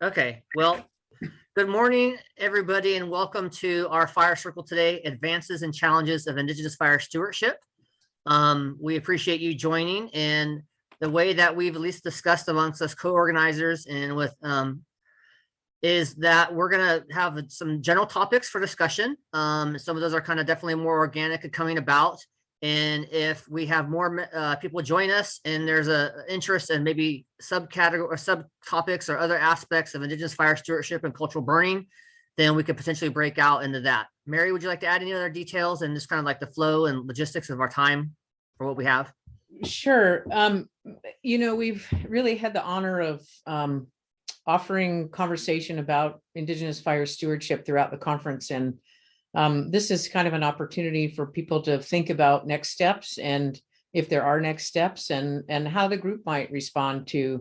Okay, well, good morning, everybody, and welcome to our fire circle today, Advances and Challenges of Indigenous Fire Stewardship. We appreciate you joining, and the way that we've at least discussed amongst us co-organizers and with is that we're going to have some general topics for discussion. Some of those are kind of definitely more organic and coming about. And if we have more people join us and there's a interest in maybe subcategory or subtopics or other aspects of Indigenous fire stewardship and cultural burning, then we could potentially break out into that. Mary, would you like to add any other details and just kind of like the flow and logistics of our time for what we have? Sure. We've really had the honor of offering conversation about Indigenous fire stewardship throughout the conference. And this is kind of an opportunity for people to think about next steps, and if there are next steps, and how the group might respond to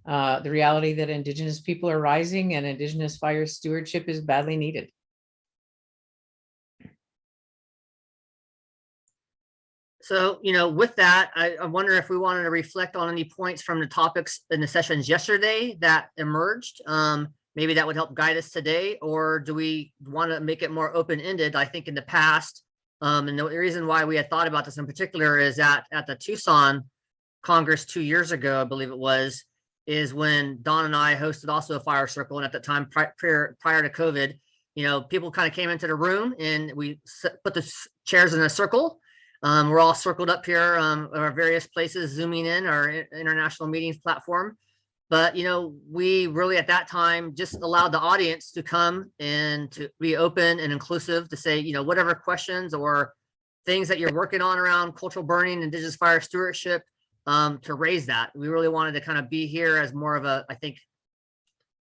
the reality that Indigenous people are rising and Indigenous fire stewardship is badly needed. So, with that, I wonder if we wanted to reflect on any points from the topics in the sessions yesterday that emerged. Maybe that would help guide us today, or do we want to make it more open-ended? I think in the past, and the reason why we had thought about this in particular is that at the Tucson Congress 2 years ago, I believe it was, is when Don and I hosted also a fire circle. And at the time, prior to COVID, people kind of came into the room and we put the chairs in a circle. We're all circled up here at our various places, zooming in our international meetings platform. But, we really at that time just allowed the audience to come and to be open and inclusive to say, whatever questions or things that you're working on around cultural burning, Indigenous fire stewardship, to raise that. We really wanted to kind of be here as more of a, I think,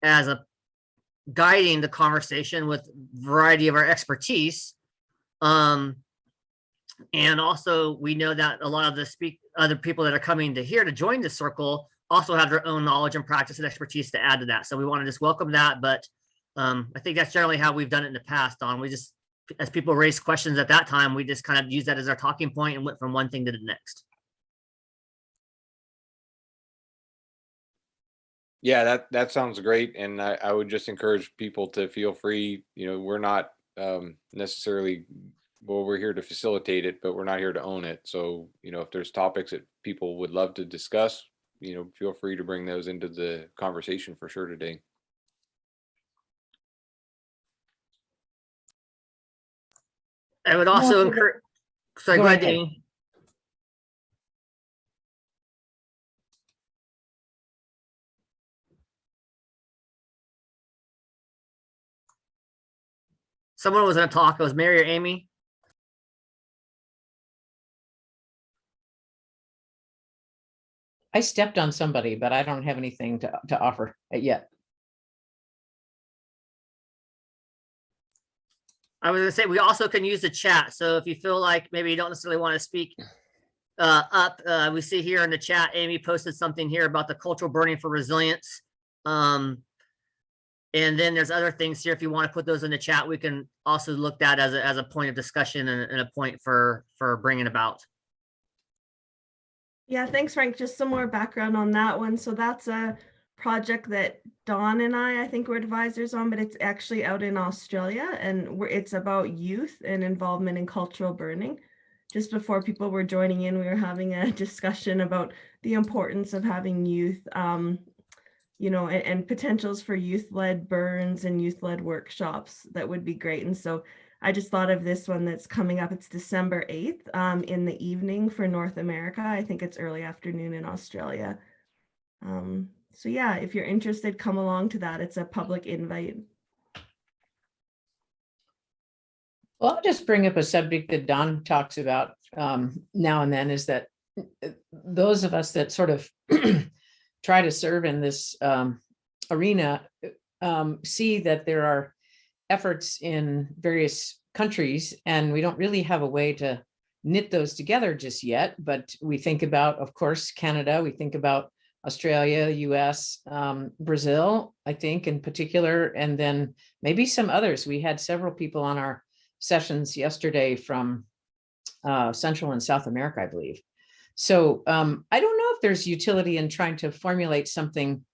as a guiding the conversation with variety of our expertise. And also, we know that a lot of the other people that are coming to here to join the circle also have their own knowledge and practice and expertise to add to that. So we want to just welcome that. But I think that's generally how we've done it in the past, Don. We just, as people raised questions at that time, we just kind of used that as our talking point and went from one thing to the next. Yeah, that sounds great. And I would just encourage people to feel free. We're not necessarily, well, we're here to facilitate it, but we're not here to own it. So, if there's topics that people would love to discuss, feel free to bring those into the conversation for sure today. I would also encourage, sorry, go ahead, Danny. Someone was going to talk. It was Mary or Amy. I stepped on somebody, but I don't have anything to offer yet. I was going to say, we also can use the chat. So if you feel like maybe you don't necessarily want to speak up, we see here in the chat, Amy posted something here about the cultural burning for resilience. And then there's other things here. If you want to put those in the chat, we can also look at as a point of discussion and a point for bringing about. Yeah, thanks, Frank. Just some more background on that one. So that's a project that Dawn and I think we're advisors on, but it's actually out in Australia, and it's about youth and involvement in cultural burning. Just before people were joining in, we were having a discussion about the importance of having youth, and potentials for youth-led burns and youth-led workshops. That would be great. And so I just thought of this one that's coming up. It's December 8th in the evening for North America. I think it's early afternoon in Australia. So yeah, if you're interested, come along to that. It's a public invite. Well, I'll just bring up a subject that Don talks about now and then, is that those of us that sort of try to serve in this arena see that there are efforts in various countries, and we don't really have a way to knit those together just yet. But we think about, of course, Canada, we think about Australia, US, Brazil, I think in particular, and then maybe some others. We had several people on our sessions yesterday from Central and South America, I believe. So I don't know if there's utility in trying to formulate something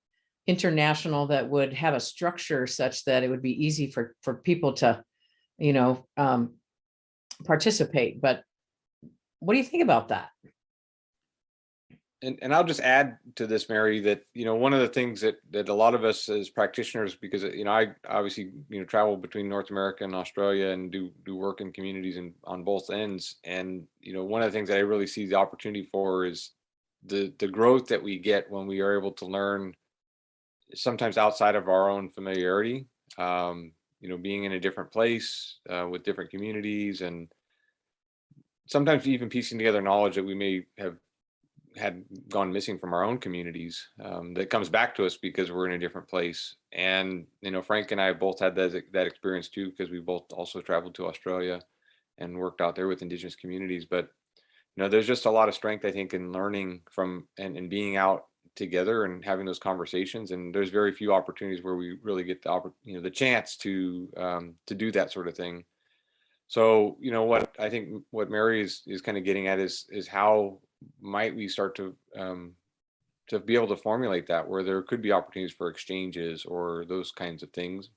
international that would have a structure such that it would be easy for people to, you know, participate. But what do you think about that? And I'll just add to this, Mary, that, you know, one of the things that a lot of us as practitioners, because, you know, I obviously, you know, travel between North America and Australia and do work in communities and on both ends. And, you know, one of the things that I really see the opportunity for is the growth that we get when we are able to learn sometimes outside of our own familiarity, you know, being in a different place with different communities, and sometimes even piecing together knowledge that we may have had gone missing from our own communities, that comes back to us because we're in a different place. And, you know, Frank and I both had that experience too, because we both also traveled to Australia and worked out there with Indigenous communities. But, you know, there's just a lot of strength, I think, in learning from and being out together and having those conversations. And there's very few opportunities where we really get the chance to do that sort of thing. So, you know, what I think what Mary is kind of getting at is how might we start to be able to formulate that, where there could be opportunities for exchanges or those kinds of things.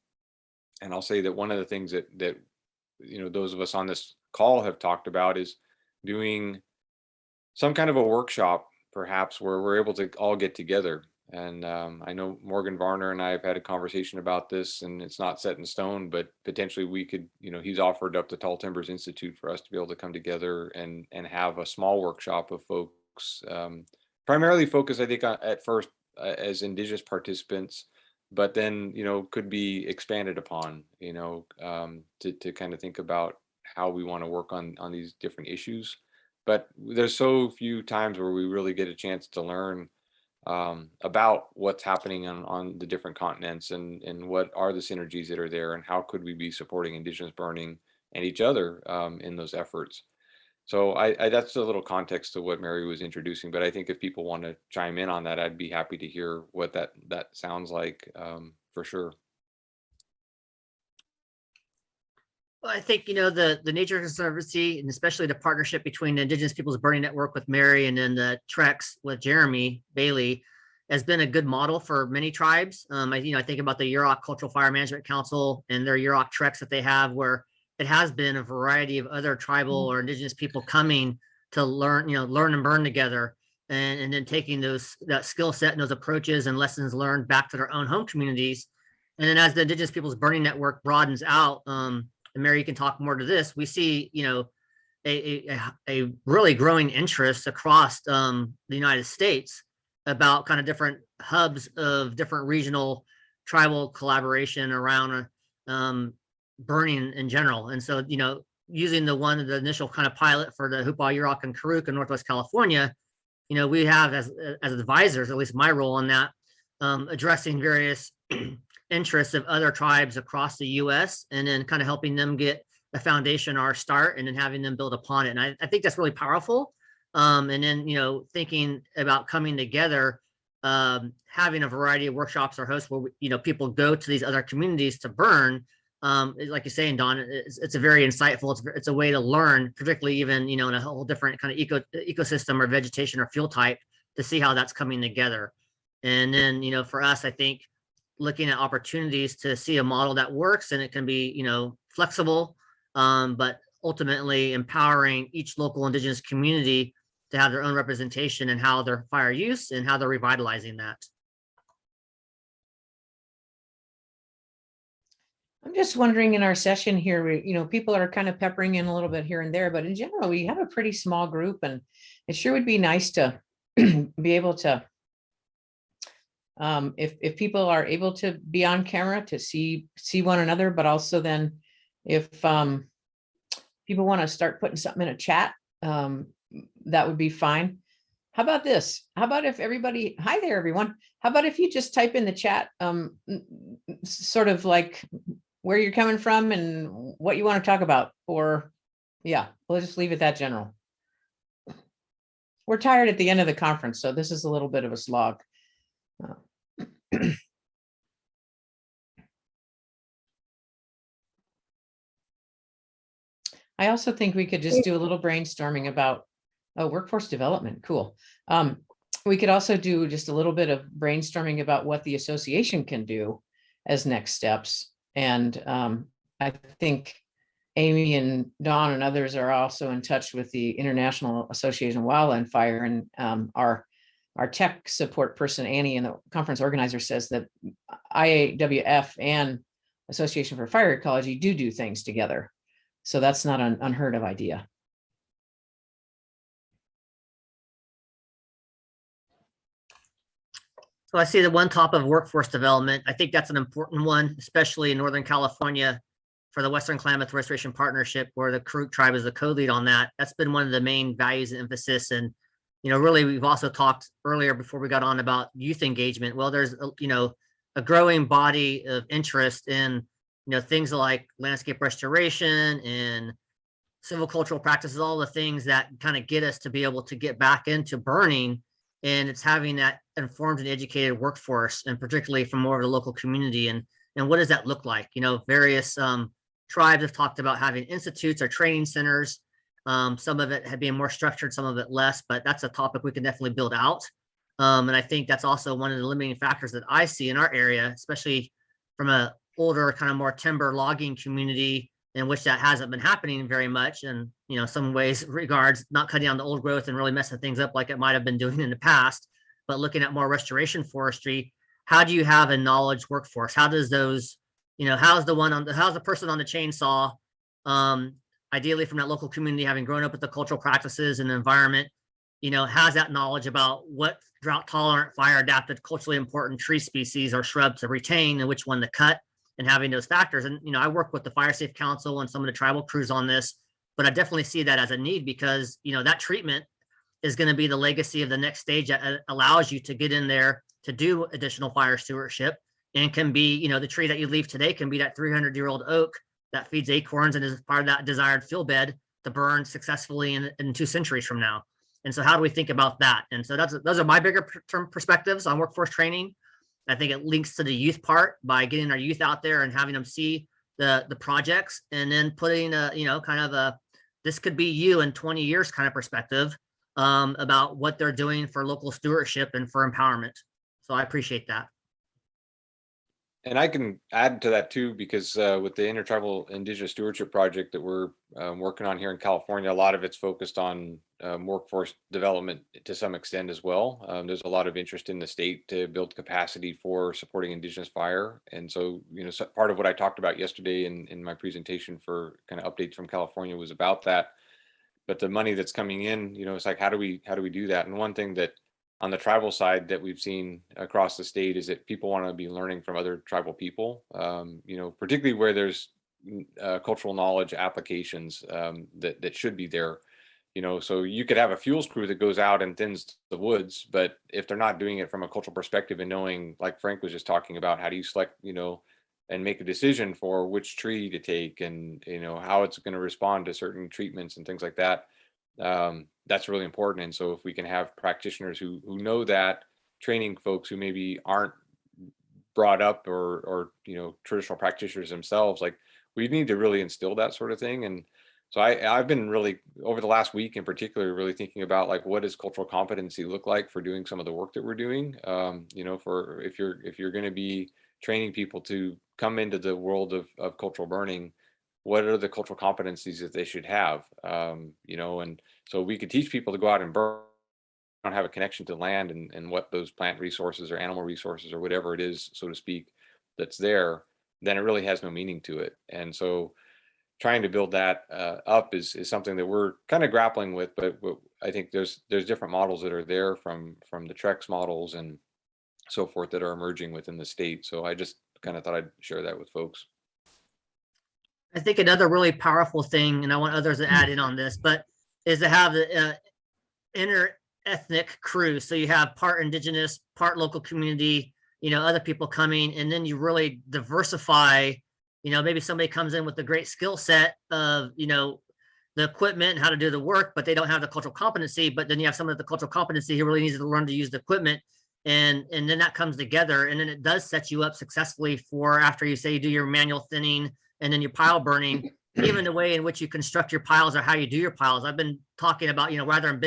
And I'll say that one of the things that you know, those of us on this call have talked about is doing some kind of a workshop, perhaps, where we're able to all get together. And I know Morgan Varner and I have had a conversation about this, and it's not set in stone, but potentially we could, you know, he's offered up the Tall Timbers Institute for us to be able to come together and have a small workshop of folks, primarily focused, I think, at first as Indigenous participants, but then, you know, could be expanded upon, you know, to kind of think about how we want to work on these different issues. But there's so few times where we really get a chance to learn about what's happening on the different continents, and what are the synergies that are there, and how could we be supporting Indigenous burning and each other in those efforts. So I that's a little context to what Mary was introducing, but I think if people want to chime in on that, I'd be happy to hear what that sounds like, for sure. Well, I think, you know, the Nature Conservancy, and especially the partnership between the Indigenous Peoples Burning Network with Mary and then the Trex with Jeremy Bailey, has been a good model for many tribes. I think about the Yurok Cultural Fire Management Council and their Yurok Trex that they have, where it has been a variety of other tribal or Indigenous people coming to learn and burn together, and then taking that skill set and those approaches and lessons learned back to their own home communities. And then as the Indigenous Peoples Burning Network broadens out, and Mary, you can talk more to this, we see, you know, a really growing interest across the United States about kind of different hubs of different regional tribal collaboration around burning in general. And so, you know, using the initial kind of pilot for the Hoopa, Yurok, and Karuk in Northwest California, you know, we have as advisors, at least my role in that, addressing various interests of other tribes across the U.S. and then kind of helping them get a foundation or start, and then having them build upon it. And I think that's really powerful. And then, you know, thinking about coming together, having a variety of workshops or hosts where, you know, people go to these other communities to burn. Like you're saying, Don, it's a very insightful, it's a way to learn, particularly even, you know, in a whole different kind of ecosystem or vegetation or fuel type, to see how that's coming together. And then, you know, for us, I think looking at opportunities to see a model that works, and it can be, you know, flexible, but ultimately empowering each local Indigenous community to have their own representation in how their fire use and how they're revitalizing that. I'm just wondering, in our session here, you know, people are kind of peppering in a little bit here and there, but in general, we have a pretty small group, and it sure would be nice to be able to, if people are able to be on camera to see one another, but also then if people want to start putting something in a chat, that would be fine. How about this? How about if everybody, hi there, everyone. How about if you just type in the chat, sort of like where you're coming from and what you want to talk about, or yeah, we'll just leave it that general. We're tired at the end of the conference, so this is a little bit of a slog. I also think we could just do a little brainstorming about workforce development. Cool. we could also do just a little bit of brainstorming about what the association can do as next steps. And I think Amy and Dawn and others are also in touch with the International Association of Wildland Fire, and our tech support person, Annie, and the conference organizer says that IAWF and Association for Fire Ecology do things together. So that's not an unheard of idea. So I see the one top of workforce development. I think that's an important one, especially in Northern California for the Western Klamath Restoration Partnership, where the Karuk tribe is the co-lead on that. That's been one of the main values and emphasis. And, really, we've also talked earlier before we got on about youth engagement. Well, there's, a growing body of interest in, things like landscape restoration and silvicultural practices, all the things that kind of get us to be able to get back into burning. And it's having that informed and educated workforce, and particularly from more of the local community. And what does that look like? Various tribes have talked about having institutes or training centers. Some of it had been more structured, some of it less, but that's a topic we can definitely build out. And I think that's also one of the limiting factors that I see in our area, especially from a older, kind of more timber logging community, in which that hasn't been happening very much. And, some ways regards not cutting down the old growth and really messing things up like it might have been doing in the past, but looking at more restoration forestry. How do you have a knowledge workforce? How does those, how's the person on the chainsaw, ideally from that local community, having grown up with the cultural practices and the environment, has that knowledge about what drought tolerant, fire adapted, culturally important tree species or shrub to retain and which one to cut, and having those factors. And, I work with the Fire Safe Council and some of the tribal crews on this, but I definitely see that as a need because, that treatment is going to be the legacy of the next stage that allows you to get in there to do additional fire stewardship, and can be, the tree that you leave today can be that 300-year-old oak that feeds acorns and is part of that desired fill bed to burn successfully in 2 centuries from now. And so how do we think about that? And so those are my bigger term perspectives on workforce training. I think it links to the youth part by getting our youth out there and having them see the projects, and then putting this could be you in 20 years kind of perspective about what they're doing for local stewardship and for empowerment. So I appreciate that. And I can add to that too, because with the Intertribal Indigenous Stewardship Project that we're working on here in California, a lot of it's focused on workforce development to some extent as well. There's a lot of interest in the state to build capacity for supporting Indigenous fire. And so, so part of what I talked about yesterday in my presentation for kind of updates from California was about that. But the money that's coming in, it's like, how do we do that? And one thing that on the tribal side that we've seen across the state is that people want to be learning from other tribal people, particularly where there's cultural knowledge applications that should be there. So you could have a fuels crew that goes out and thins the woods, but if they're not doing it from a cultural perspective and knowing, like Frank was just talking about, how do you select, and make a decision for which tree to take, and how it's going to respond to certain treatments and things like that. That's really important. And so if we can have practitioners who know that, training folks who maybe aren't brought up or traditional practitioners themselves, like we need to really instill that sort of thing. And so I've been really, over the last week in particular, really thinking about like, what does cultural competency look like for doing some of the work that we're doing? For if you're going to be training people to come into the world of cultural burning, what are the cultural competencies that they should have? And so we could teach people to go out and burn, don't have a connection to land and what those plant resources or animal resources or whatever it is, so to speak, that's there, then it really has no meaning to it. And so trying to build that up is something that we're kind of grappling with, but I think there's different models that are there from the Trex models and so forth that are emerging within the state. So I just kind of thought I'd share that with folks. I think another really powerful thing, and I want others to add in on this, but is to have the inter-ethnic crew. So you have part Indigenous, part local community, other people coming, and then you really diversify. Maybe somebody comes in with a great skill set of, the equipment and how to do the work, but they don't have the cultural competency. But then you have someone with the cultural competency who really needs to learn to use the equipment. And then that comes together, and then it does set you up successfully for after you say you do your manual thinning and then your pile burning, even the way in which you construct your piles or how you do your piles. I've been talking about, rather than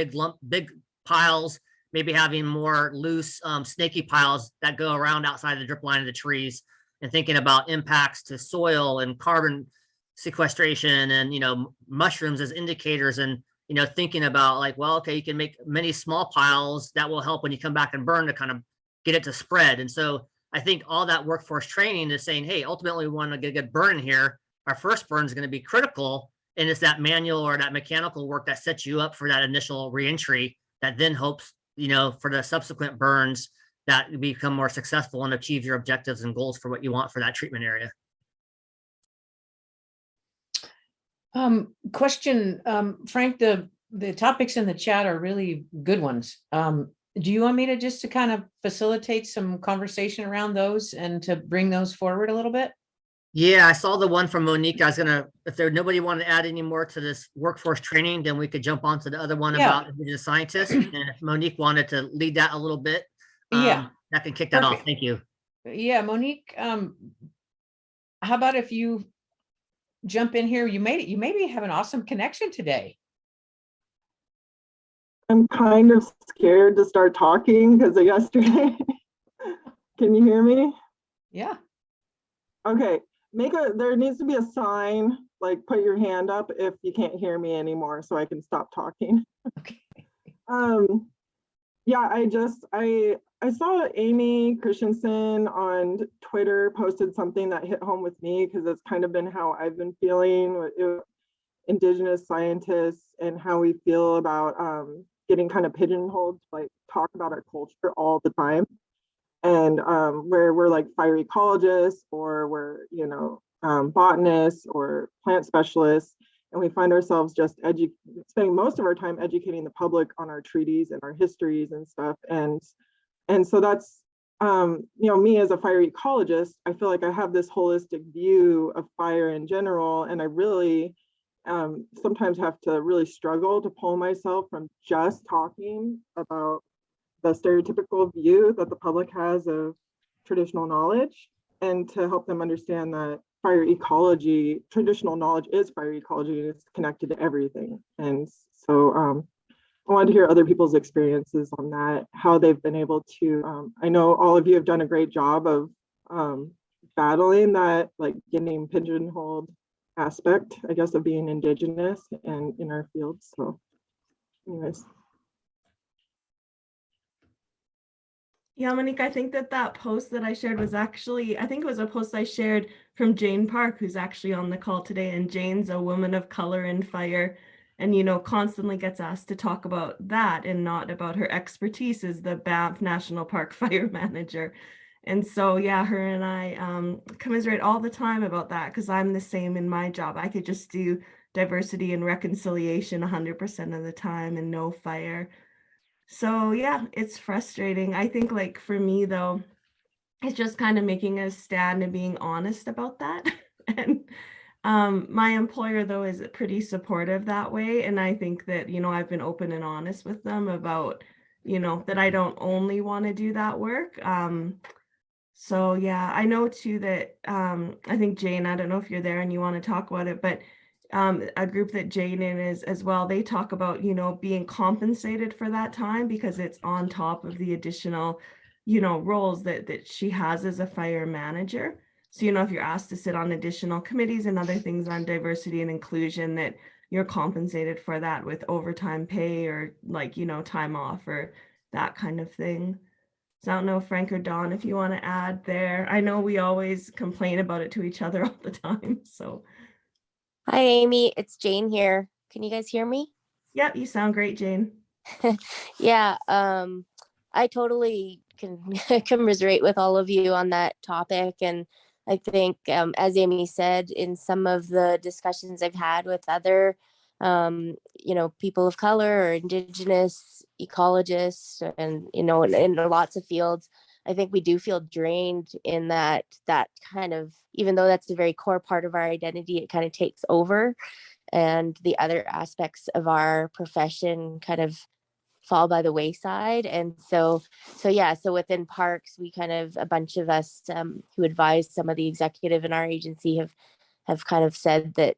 big piles maybe having more loose snaky piles that go around outside the drip line of the trees, and thinking about impacts to soil and carbon sequestration and, mushrooms as indicators, and, thinking about like, well, okay, you can make many small piles that will help when you come back and burn to kind of get it to spread. And so I think all that workforce training is saying, hey, ultimately we want to get a good burn in here. Our first burn is going to be critical. And it's that manual or that mechanical work that sets you up for that initial reentry that then hopes, for the subsequent burns that you become more successful and achieve your objectives and goals for what you want for that treatment area. Question, Frank, the topics in the chat are really good ones. Do you want me to just to kind of facilitate some conversation around those and to bring those forward a little bit? Yeah, I saw the one from Monique. I was gonna, if there nobody wanted to add any more to this workforce training, then we could jump on to the other one Yeah. about Indigenous scientists. And if Monique wanted to lead that a little bit, Yeah. that can kick that off. Perfect. Thank you. Yeah, Monique, how about if you jump in here? You maybe have an awesome connection today. I'm kind of scared to start talking because of yesterday. Can you hear me? Yeah. Okay, there needs to be a sign, like put your hand up if you can't hear me anymore so I can stop talking. Okay. Yeah, I saw Amy Christensen on Twitter posted something that hit home with me because it's kind of been how I've been feeling with Indigenous scientists and how we feel about getting kind of pigeonholed to like talk about our culture all the time. And where we're like fire ecologists or we're, botanists or plant specialists, and we find ourselves just spending most of our time educating the public on our treaties and our histories and stuff. And so that's, me as a fire ecologist, I feel like I have this holistic view of fire in general, and I really sometimes have to really struggle to pull myself from just talking about the stereotypical view that the public has of traditional knowledge, and to help them understand that fire ecology, traditional knowledge is fire ecology, and it's connected to everything. And so I wanted to hear other people's experiences on that, how they've been able to, I know all of you have done a great job of battling that, like getting pigeonholed aspect, I guess, of being Indigenous and in our field. So anyways. Yeah, Monique, I think that post that I shared was actually, I think it was a post I shared from Jane Park, who's actually on the call today. And Jane's a woman of color in fire and, constantly gets asked to talk about that and not about her expertise as the Banff National Park fire manager. And so, yeah, her and I commiserate all the time about that because I'm the same in my job. I could just do diversity and reconciliation 100% of the time and no fire. So yeah, it's frustrating. I think like for me though, it's just kind of making a stand and being honest about that. And my employer though is pretty supportive that way. And I think that, I've been open and honest with them about, that I don't only want to do that work. So yeah, I know too that I think Jane, I don't know if you're there and you want to talk about it, but a group that Jane in is as well, they talk about, being compensated for that time because it's on top of the additional, roles that she has as a fire manager. So, if you're asked to sit on additional committees and other things on diversity and inclusion, that you're compensated for that with overtime pay or like, time off or that kind of thing. So I don't know, Frank or Dawn, if you want to add there. I know we always complain about it to each other all the time, so. Hi, Amy. It's Jane here. Can you guys hear me? Yep, you sound great, Jane. Yeah, I totally can commiserate with all of you on that topic. And I think, as Amy said, in some of the discussions I've had with other, people of color or Indigenous ecologists and, in lots of fields, I think we do feel drained in that kind of, even though that's a very core part of our identity, it kind of takes over and the other aspects of our profession kind of fall by the wayside. And so within parks, we kind of, a bunch of us who advise some of the executive in our agency have kind of said that,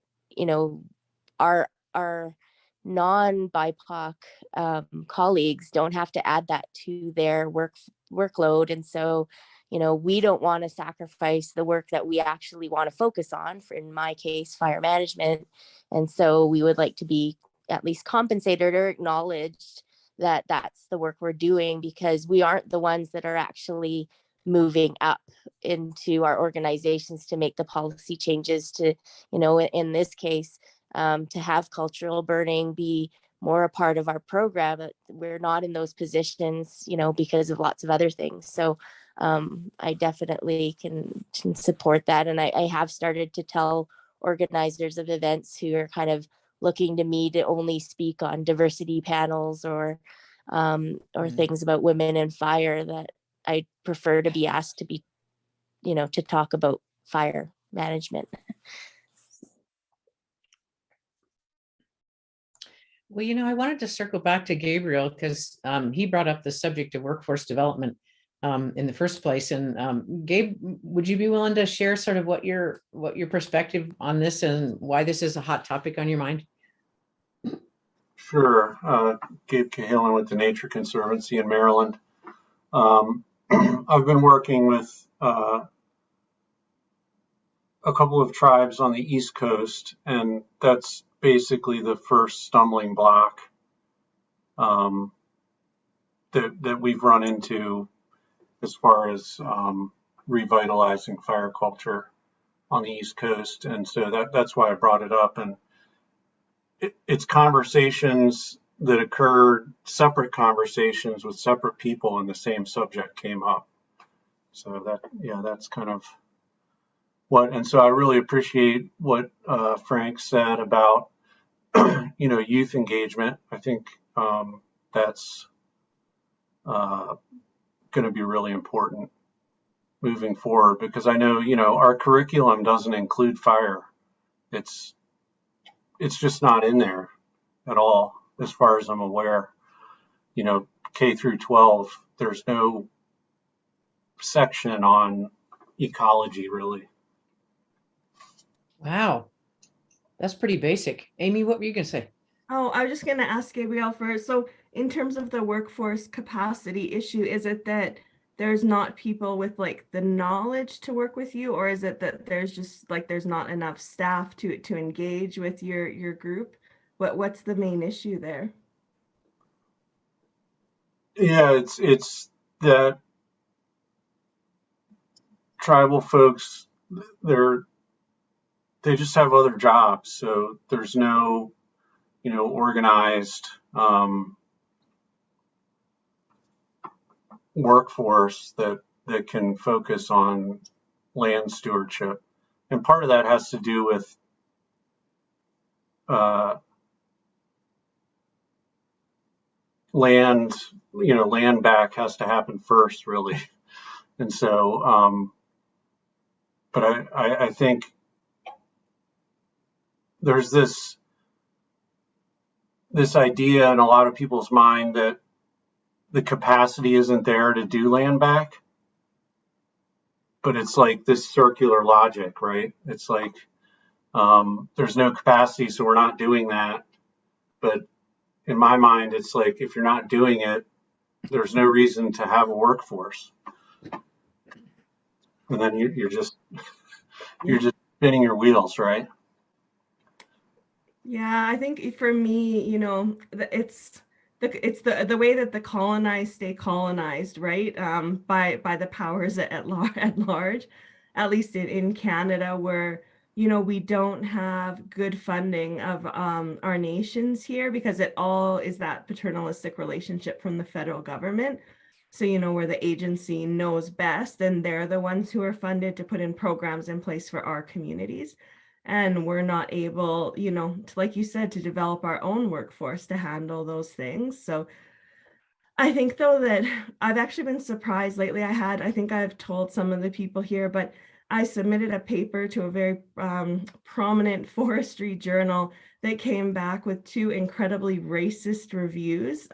our non-BIPOC colleagues don't have to add that to their workload. And so, we don't want to sacrifice the work that we actually want to focus on, for, in my case, fire management. And so we would like to be at least compensated or acknowledged that that's the work we're doing, because we aren't the ones that are actually moving up into our organizations to make the policy changes to, in this case, to have cultural burning be more a part of our program. But we're not in those positions, because of lots of other things. So I definitely can support that. And I have started to tell organizers of events who are kind of looking to me to only speak on diversity panels or things about women in fire, that I prefer to be asked to be, to talk about fire management. Well, I wanted to circle back to Gabriel because he brought up the subject of workforce development in the first place. And Gabe, would you be willing to share sort of what your perspective on this and why this is a hot topic on your mind? Sure. Gabe Cahalan with the Nature Conservancy in Maryland. I've been working with a couple of tribes on the East Coast, and that's basically the first stumbling block that we've run into as far as revitalizing fire culture on the East Coast. And so that's why I brought it up. And it's conversations that occurred, separate conversations with separate people, and the same subject came up. So that's kind of what, and so I really appreciate what Frank said about, youth engagement. I think that's going to be really important moving forward, because I know, our curriculum doesn't include fire. It's just not in there at all, as far as I'm aware. K through 12, there's no section on ecology, really. Wow, that's pretty basic. Amy, what were you going to say? Oh, I was just going to ask Gabrielle first. So in terms of the workforce capacity issue, is it that there's not people with like the knowledge to work with you, or is it that there's just like there's not enough staff to engage with your group? What's the main issue there? Yeah, it's that tribal folks, they just have other jobs, so there's no organized workforce that can focus on land stewardship. And part of that has to do with land back has to happen first, really. And so but I think there's this idea in a lot of people's mind that the capacity isn't there to do land back. But it's like this circular logic, right? It's like there's no capacity, so we're not doing that. But in my mind, it's like if you're not doing it, there's no reason to have a workforce. And then you're just spinning your wheels, right? Yeah, I think for me, it's the way that the colonized stay colonized, right? By the powers at large, at least in Canada, where we don't have good funding of our nations here, because it all is that paternalistic relationship from the federal government. So, where the agency knows best, and they're the ones who are funded to put in programs in place for our communities. And we're not able, to, like you said, to develop our own workforce to handle those things. So I think, though, that I've actually been surprised lately. I think I've told some of the people here, but I submitted a paper to a very prominent forestry journal that came back with 2 incredibly racist reviews.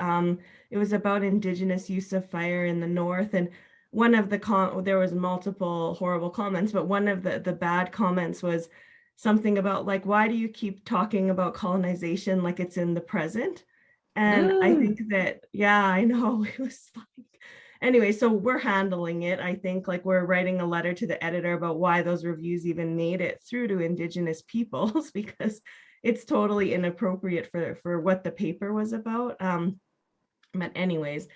It was about Indigenous use of fire in the North, and one of the there was multiple horrible comments, but one of the bad comments was, something about like, why do you keep talking about colonization like it's in the present? And I think that, yeah, I know, it was like, anyway, so we're handling it. I think like we're writing a letter to the editor about why those reviews even made it through to Indigenous peoples, because it's totally inappropriate for what the paper was about. But anyways,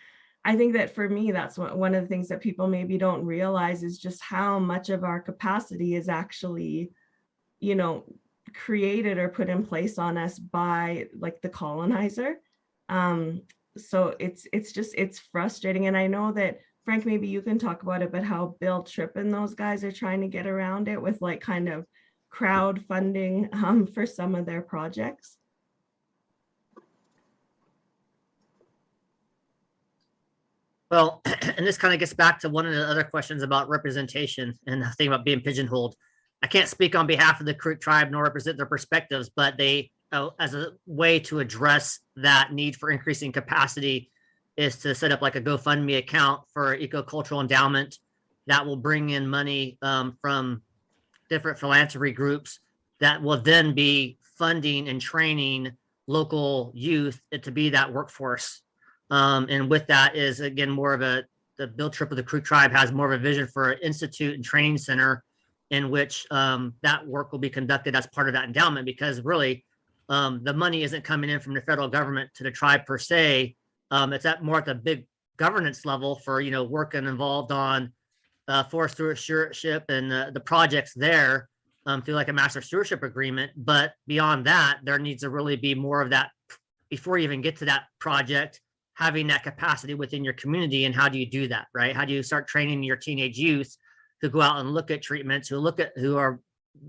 I think that for me, that's one of the things that people maybe don't realize is just how much of our capacity is actually, you know, created or put in place on us by like the colonizer. So it's frustrating. And I know that Frank, maybe you can talk about it, but how Bill Tripp and those guys are trying to get around it with like kind of crowdfunding for some of their projects. Well, and this kind of gets back to one of the other questions about representation and the thing about being pigeonholed. I can't speak on behalf of the Creek tribe nor represent their perspectives, but they, as a way to address that need for increasing capacity, is to set up like a GoFundMe account for ecocultural endowment that will bring in money from different philanthropy groups that will then be funding and training local youth to be that workforce. And with that is again more of the Bill Tripp of the Creek tribe has more of a vision for an institute and training center in which that work will be conducted as part of that endowment, because really the money isn't coming in from the federal government to the tribe per se. It's at more at the big governance level for, you know, working involved on forest stewardship and the projects there through like a master stewardship agreement. But beyond that, there needs to really be more of that before you even get to that project, having that capacity within your community. And how do you do that, right? How do you start training your teenage youth who go out and look at treatments, who are,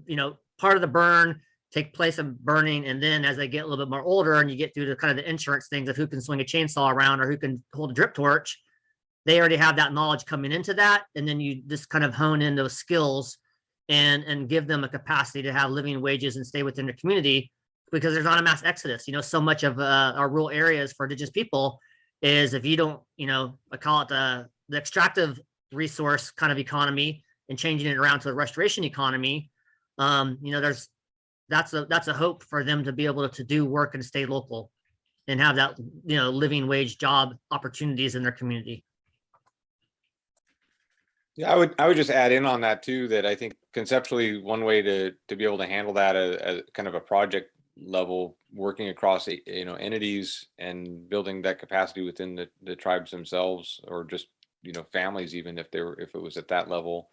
you know, part of the burn, take place of burning, and then as they get a little bit more older and you get through the kind of the insurance things of who can swing a chainsaw around or who can hold a drip torch, they already have that knowledge coming into that, and then you just kind of hone in those skills and give them a capacity to have living wages and stay within the community, because there's not a mass exodus. You know, so much of our rural areas for Indigenous people is, if you don't, you know, I call it the extractive resource kind of economy and changing it around to a restoration economy. You know, that's a hope for them to be able to do work and stay local and have that, you know, living wage job opportunities in their community. Yeah, I would just add in on that too, that I think conceptually one way to be able to handle that as kind of a project level, working across, you know, entities and building that capacity within the tribes themselves, or just, you know, families, even if it was at that level,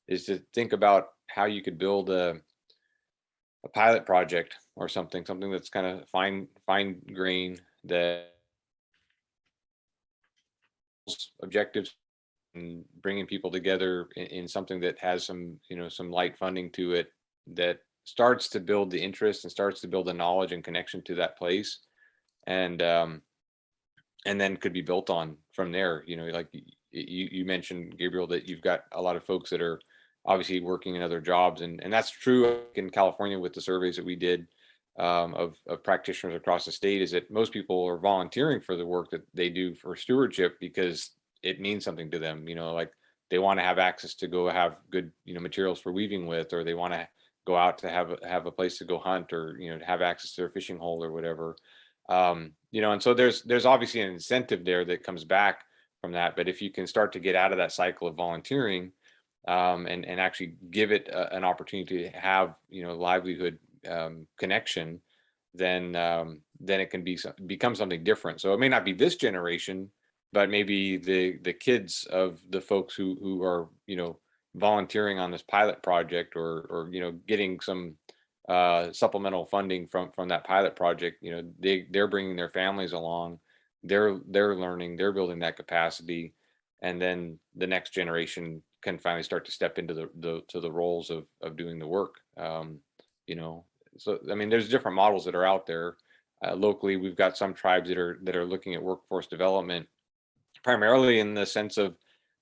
is to think about how you could build a pilot project or something that's kind of fine grain, that objectives, and bringing people together in something that has some, you know, some light funding to it, that starts to build the interest and starts to build the knowledge and connection to that place, and then could be built on from there. You know, like you mentioned, Gabriel, that you've got a lot of folks that are obviously working in other jobs, and that's true in California with the surveys that we did of practitioners across the state, is that most people are volunteering for the work that they do for stewardship because it means something to them. You know, like they want to have access to go have good, you know, materials for weaving with, or they want to go out to have a place to go hunt, or, you know, to have access to their fishing hole or whatever. You know, and so there's obviously an incentive there that comes back from that. But if you can start to get out of that cycle of volunteering, and actually give it an opportunity to have, you know, livelihood connection, then it can become something different. So it may not be this generation, but maybe the kids of the folks who are, you know, volunteering on this pilot project, or you know, getting some supplemental funding from that pilot project. You know, they're bringing their families along, they're learning, they're building that capacity, and then the next generation can finally start to step into the roles of doing the work. You know, so I mean, there's different models that are out there. Locally, we've got some tribes that are looking at workforce development, primarily in the sense of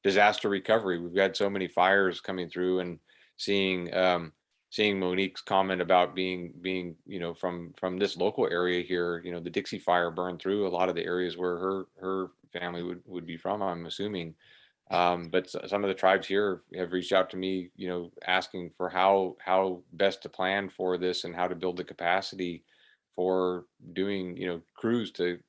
disaster recovery. We've got so many fires coming through, and seeing Monique's comment about being, you know, from this local area here. You know, the Dixie Fire burned through a lot of the areas where her family would be from, I'm assuming. But some of the tribes here have reached out to me, asking for how best to plan for this and how to build the capacity for doing, crews to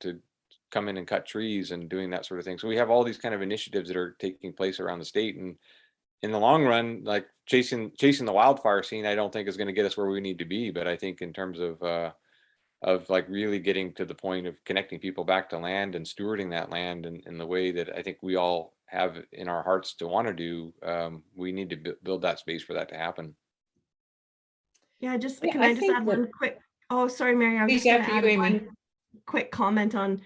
come in and cut trees and doing that sort of thing. So we have all these kind of initiatives that are taking place around the state, and in the long run, like chasing the wildfire scene, I don't think is going to get us where we need to be. But I think in terms of like really getting to the point of connecting people back to land and stewarding that land in the way that I think we all have in our hearts to want to do, we need to build that space for that to happen. Yeah, Yeah, can I I just think add that- one quick, oh, sorry, Mary, I was Please, just gonna after you, add Amy. one quick comment on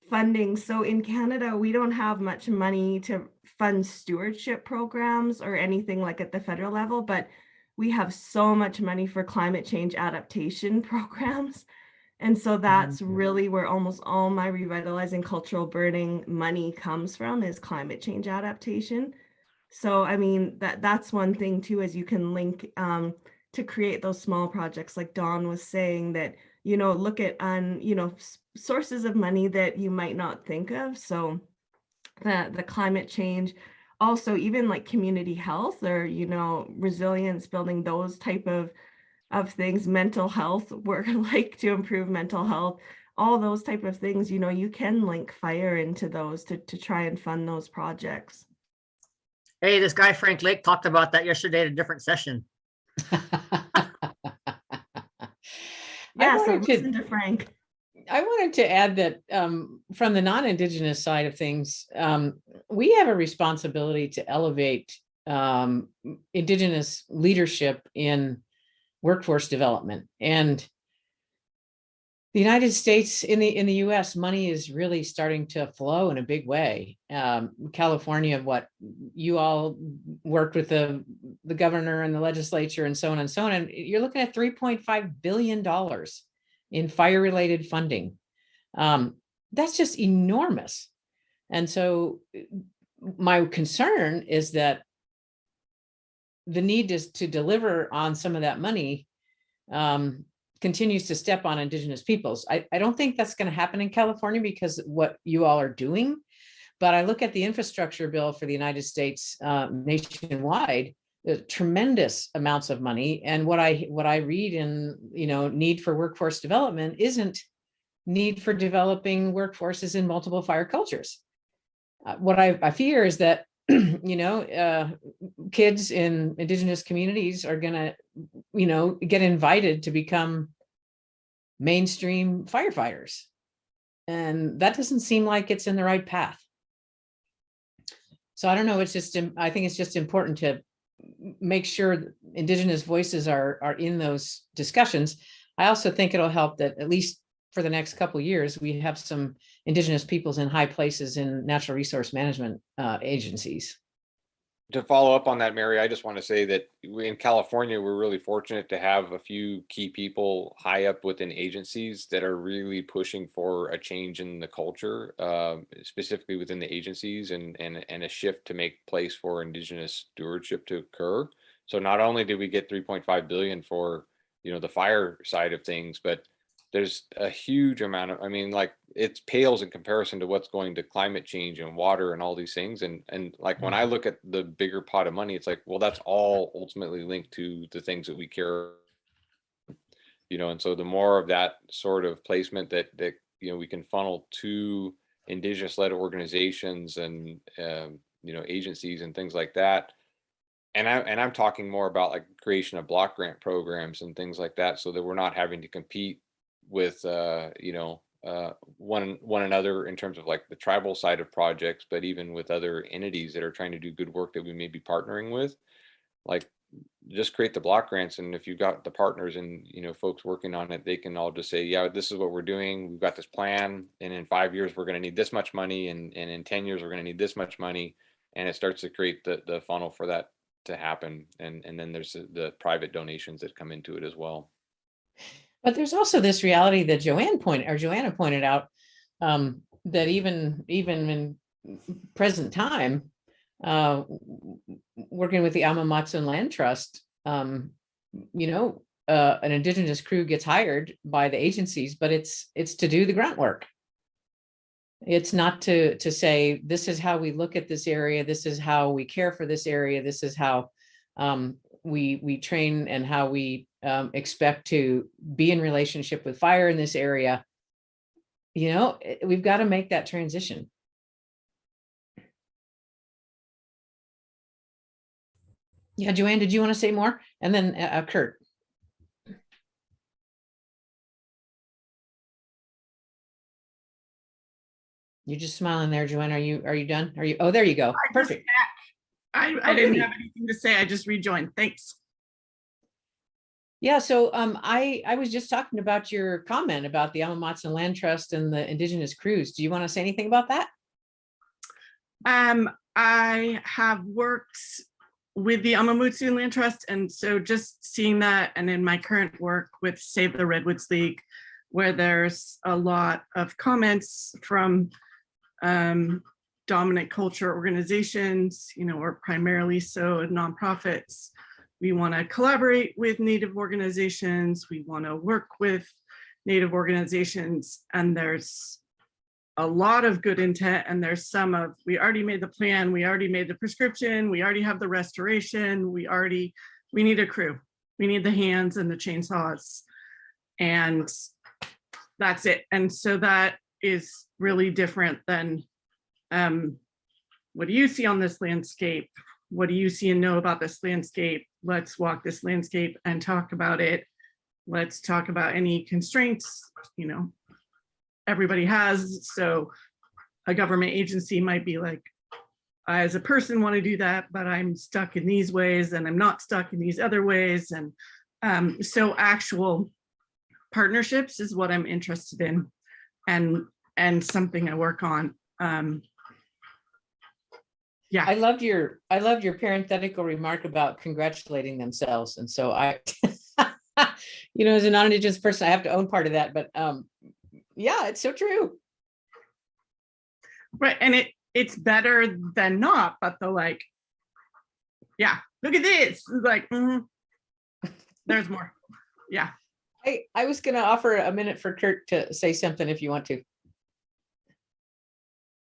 funding. So in Canada, we don't have much money to fund stewardship programs or anything like at the federal level, but we have so much money for climate change adaptation programs. And so that's really where almost all my revitalizing cultural burning money comes from, is climate change adaptation. So I mean, that's one thing too, is you can link to create those small projects like Dawn was saying, that look at sources of money that you might not think of. So the climate change, also even like community health, or resilience building, those type of things, mental health work, like to improve mental health, all those type of things, you can link fire into those to try and fund those projects. Hey, this guy Frank Lake talked about that yesterday at a different session. Yeah, so wanted to- listen to Frank. I wanted to add that from the non-Indigenous side of things, we have a responsibility to elevate Indigenous leadership in workforce development. And the United States, in the US, money is really starting to flow in a big way. California, what you all worked with the governor and the legislature and so on and so on, and you're looking at $3.5 billion in fire-related funding. That's just enormous. And so my concern is that the need to deliver on some of that money continues to step on Indigenous peoples. I don't think that's going to happen in California because what you all are doing, but I look at the infrastructure bill for the United States nationwide, tremendous amounts of money. And what I read in, need for workforce development isn't need for developing workforces in multiple fire cultures. What I fear is that, kids in Indigenous communities are going to, get invited to become mainstream firefighters. And that doesn't seem like it's in the right path. So I don't know, I think it's just important to make sure Indigenous voices are in those discussions. I also think it'll help that at least for the next couple of years, we have some Indigenous peoples in high places in natural resource management agencies. To follow up on that, Mary, I just want to say that in California, we're really fortunate to have a few key people high up within agencies that are really pushing for a change in the culture, specifically within the agencies, and a shift to make place for Indigenous stewardship to occur. So not only did we get 3.5 billion for, the fire side of things, but there's a huge amount of, like it pales in comparison to what's going to climate change and water and all these things. And like when I look at the bigger pot of money, it's like, well, that's all ultimately linked to the things that we care, and so the more of that sort of placement that we can funnel to Indigenous led organizations and agencies and things like that. And I'm talking more about like creation of block grant programs and things like that, so that we're not having to compete with one another in terms of like the tribal side of projects, but even with other entities that are trying to do good work that we may be partnering with. Like, just create the block grants, and if you've got the partners and folks working on it, they can all just say, yeah, this is what we're doing, we've got this plan, and in 5 years we're going to need this much money, and in 10 years we're going to need this much money, and it starts to create the funnel for that to happen. And then there's the private donations that come into it as well. But there's also this reality that Joanna pointed out, that even in present time, working with the Amamatsu Land Trust, an Indigenous crew gets hired by the agencies, but it's to do the grunt work. It's not to say, this is how we look at this area, this is how we care for this area, this is how we train and how we expect to be in relationship with fire in this area. You know, we've got to make that transition. Yeah, Joanne, did you want to say more? And then Kurt. You're just smiling there, Joanne. Are you done? Are you? Oh, there you go. Perfect. I didn't have anything to say. I just rejoined. Thanks. Yeah, so I was just talking about your comment about the Alamatza Land Trust and the Indigenous cruise. Do you want to say anything about that? I have worked with the Amamutsu Land Trust, and so just seeing that, and in my current work with Save the Redwoods League, where there's a lot of comments from dominant culture organizations, you know, or primarily so nonprofits. We want to collaborate with Native organizations. We want to work with Native organizations, and there's a lot of good intent, and there's some of, we already made the plan, we already made the prescription, we already have the restoration, we need a crew. We need the hands and the chainsaws, and that's it. And so that is really different than what do you see on this landscape? What do you see and know about this landscape? Let's walk this landscape and talk about it. Let's talk about any constraints, you know, everybody has. So a government agency might be like, I as a person want to do that, but I'm stuck in these ways and I'm not stuck in these other ways. And so actual partnerships is what I'm interested in, and something I work on. Yeah. I loved your parenthetical remark about congratulating themselves. And so I, you know, as a non-Indigenous person, I have to own part of that, but yeah, it's so true. Right. And it's better than not, but the like, yeah, look at this. Like, there's more. Yeah. I was going to offer a minute for Kurt to say something if you want to.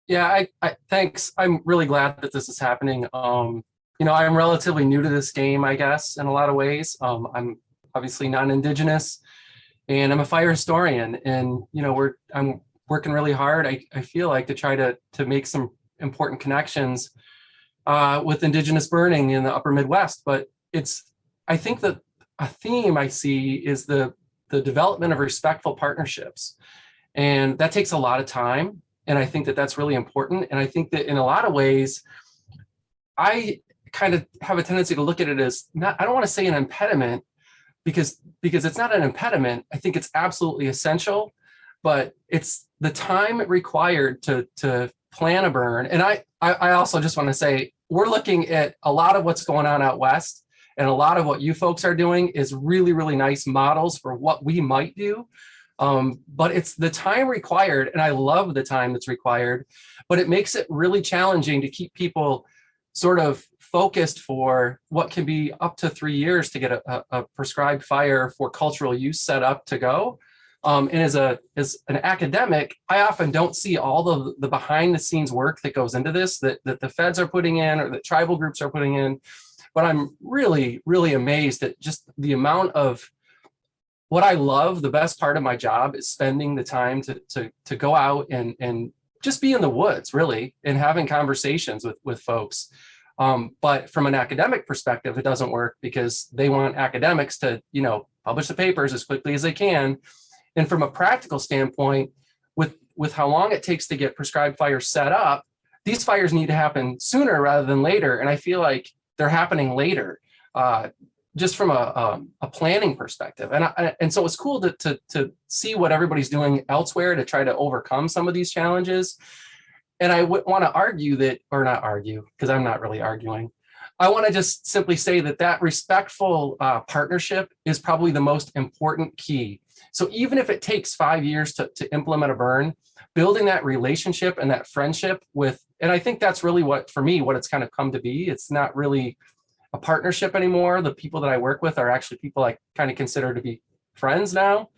Yeah, I thanks. I'm really glad that this is happening. You know, I'm relatively new to this game, I guess, in a lot of ways. I'm obviously non-Indigenous, and I'm a fire historian. And you know, I'm working really hard. I feel like to try to make some important connections with Indigenous burning in the Upper Midwest. But I think that a theme I see is the development of respectful partnerships, and that takes a lot of time. And I think that that's really important. And I think that in a lot of ways, I kind of have a tendency to look at it as not, I don't want to say an impediment, because it's not an impediment. I think it's absolutely essential, but it's the time required to plan a burn. And I also just want to say, we're looking at a lot of what's going on out west, and a lot of what you folks are doing is really, really nice models for what we might do. But it's the time required, and I love the time that's required, but it makes it really challenging to keep people sort of focused for what can be up to 3 years to get a prescribed fire for cultural use set up to go. And as an academic, I often don't see all the behind the scenes work that goes into this, that the feds are putting in or that tribal groups are putting in. But I'm really, really amazed at just the amount of what I love. The best part of my job is spending the time to go out and just be in the woods, really, and having conversations with folks. But from an academic perspective, it doesn't work because they want academics to, you know, publish the papers as quickly as they can. And from a practical standpoint, with how long it takes to get prescribed fires set up, these fires need to happen sooner rather than later. And I feel like they're happening later. Just from a planning perspective. And so it's cool to see what everybody's doing elsewhere to try to overcome some of these challenges. And I would want to argue that, or not argue, because I'm not really arguing. I want to just simply say that respectful partnership is probably the most important key. So even if it takes 5 years to implement a burn, building that relationship and that friendship and I think that's really what it's kind of come to be. It's not really a partnership anymore. The people that I work with are actually people I kind of consider to be friends now.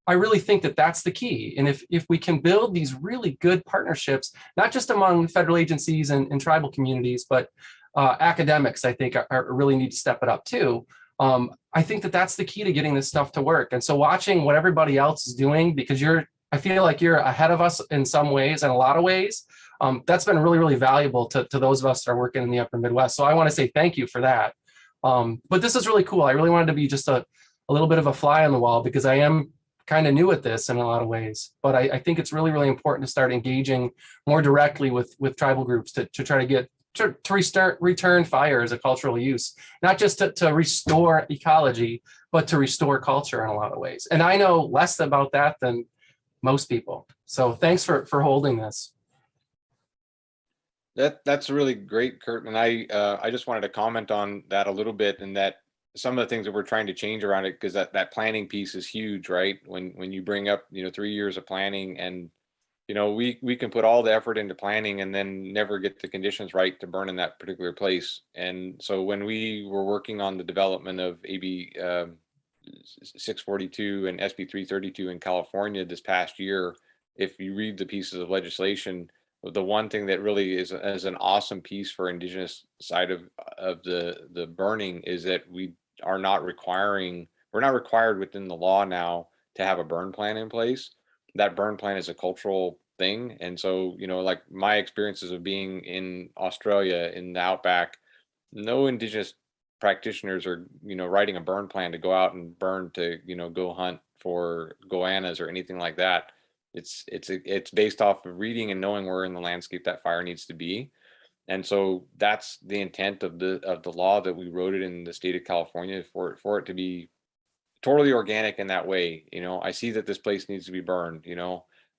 I really think that that's the key. And if we can build these really good partnerships, not just among federal agencies and tribal communities, but academics, I think are really need to step it up too. I think that that's the key to getting this stuff to work. And so watching what everybody else is doing, because I feel like you're ahead of us in some ways, in a lot of ways. That's been really, really valuable to those of us that are working in the upper Midwest. So I want to say thank you for that. But this is really cool. I really wanted to be just a little bit of a fly on the wall, because I am kind of new at this in a lot of ways. But I think it's really, really important to start engaging more directly with tribal groups to try to get to return fire as a cultural use, not just to restore ecology, but to restore culture in a lot of ways. And I know less about that than most people. So thanks for holding this. That's really great, Kurt. And I just wanted to comment on that a little bit, and that some of the things that we're trying to change around it, because that planning piece is huge, right? When you bring up 3 years of planning, and we can put all the effort into planning and then never get the conditions right to burn in that particular place. And so when we were working on the development of AB 642 and SB 332 in California this past year, if you read the pieces of legislation, the one thing that really is an awesome piece for Indigenous side of the burning is that we're not required within the law now to have a burn plan in place. That burn plan is a cultural thing. And so, like my experiences of being in Australia in the outback, no Indigenous practitioners are, writing a burn plan to go out and burn to, go hunt for goannas or anything like that. It's based off of reading and knowing where in the landscape that fire needs to be. And so that's the intent of the law, that we wrote it in the state of California for it to be totally organic in that way. I see that this place needs to be burned.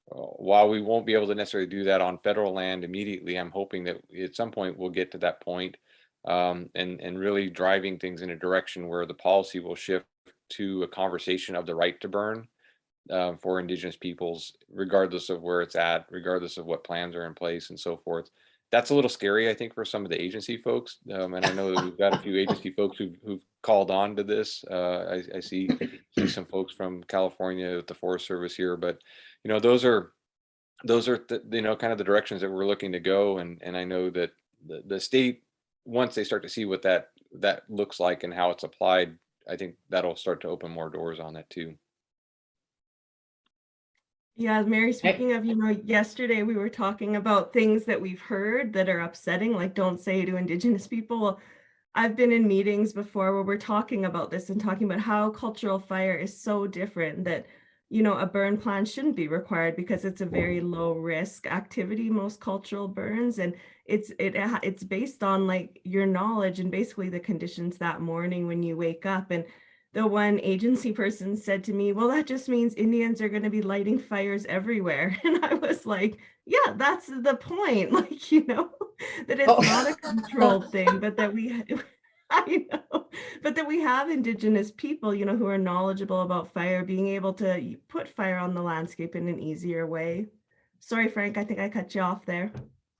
While we won't be able to necessarily do that on federal land immediately, I'm hoping that at some point we'll get to that point, and really driving things in a direction where the policy will shift to a conversation of the right to burn for Indigenous peoples, regardless of where it's at, regardless of what plans are in place and so forth. That's a little scary, I think, for some of the agency folks. And I know that we've got a few agency folks who've called on to this. I see some folks from California with the Forest Service here, but those are kind of the directions that we're looking to go. And I know that the state, once they start to see what that looks like and how it's applied, I think that'll start to open more doors on that too. Yeah, Mary, speaking of, yesterday we were talking about things that we've heard that are upsetting, like don't say to Indigenous people. Well, I've been in meetings before where we're talking about this and talking about how cultural fire is so different, that, a burn plan shouldn't be required because it's a very low risk activity, most cultural burns. And it's based on like your knowledge and basically the conditions that morning when you wake up. And the one agency person said to me, well, that just means Indians are going to be lighting fires everywhere. And I was like, yeah, that's the point. Like, that it's not a controlled thing, but that I know, but that we have Indigenous people, who are knowledgeable about fire, being able to put fire on the landscape in an easier way. Sorry, Frank, I think I cut you off there.